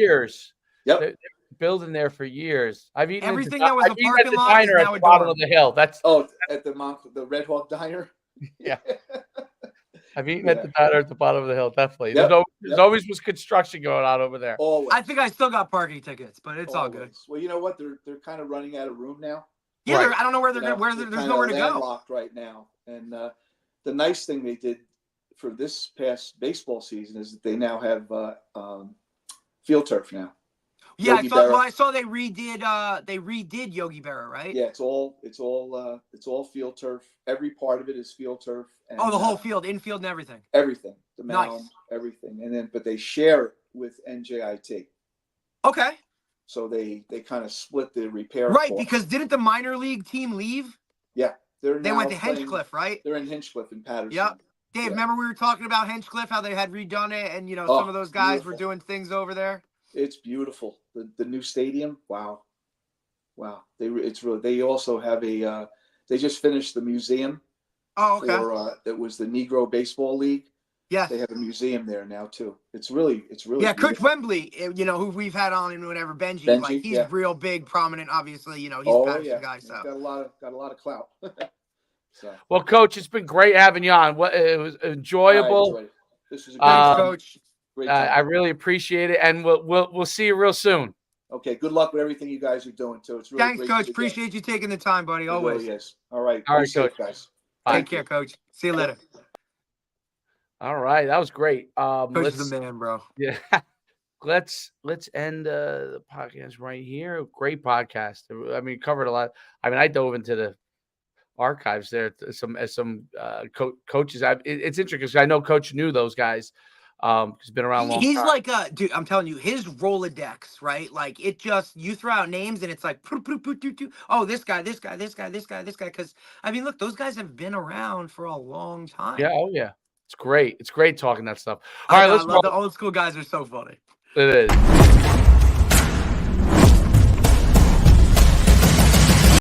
Yep. They were building there for years. I've eaten Everything at that was a I've eaten at parking the lot is diner at now the a bottom dorm. of the hill. That's at the Red Hawk Diner. Yeah. I've eaten Yeah. at the diner at the bottom of the hill. Definitely. Yep. There's always was construction going on over there. Always. I think I still got parking tickets, but it's all good. Well, you know what? They're kind of running out of room now. Yeah, Right. I don't know where they're going. There's nowhere to go. Landlocked right now. And the nice thing they did for this past baseball season is that they now have field turf now. Yeah, Yogi Berra. I saw they redid Yogi Berra, right? Yeah, it's all field turf. Every part of it is field turf. And, the whole field, infield, and everything. Everything, the mound, Nice. everything, but they share it with NJIT. Okay. So they kind of split the repair. Right, cost. because didn't the minor league team leave? Yeah, they went to Hinchcliffe, right? They're in Hinchcliffe in Patterson. Yep. Dave, remember we were talking about Hinchcliffe, how they had redone it, and some of those guys were doing things over there. It's beautiful. The new stadium. Wow. They also have they just finished the museum. Oh, okay. That was the Negro Baseball League. Yes. They have a museum there now too. It's really. Yeah, beautiful. Coach Wembley, who we've had on and whatever, Benji like he's real big, prominent. Obviously, he's a Patterson guy. So got a lot of clout. So. Well, Coach, it's been great having you on. It was enjoyable. This was a thanks, Coach. Great time. I really appreciate it, and we'll see you real soon. Okay, good luck with everything you guys are doing too. It's really thanks, great Coach. Appreciate you taking the time, buddy. Always. Really is. All right, Coach. Guys. Take care, Coach. See you later. All right, that was great. Coach is the man, bro. Yeah. Let's end the podcast right here. Great podcast. I mean, covered a lot. I mean, I dove into the archives there. Some coaches. It's interesting because I know Coach knew those guys. He's been around long. He's time. like dude. I'm telling you, his Rolodex, right? Like it just you throw out names and it's like, oh, this guy. Because I mean, look, those guys have been around for a long time. Yeah. Oh yeah. It's great. It's great talking that stuff. All right, I love the old school guys are so funny. It is.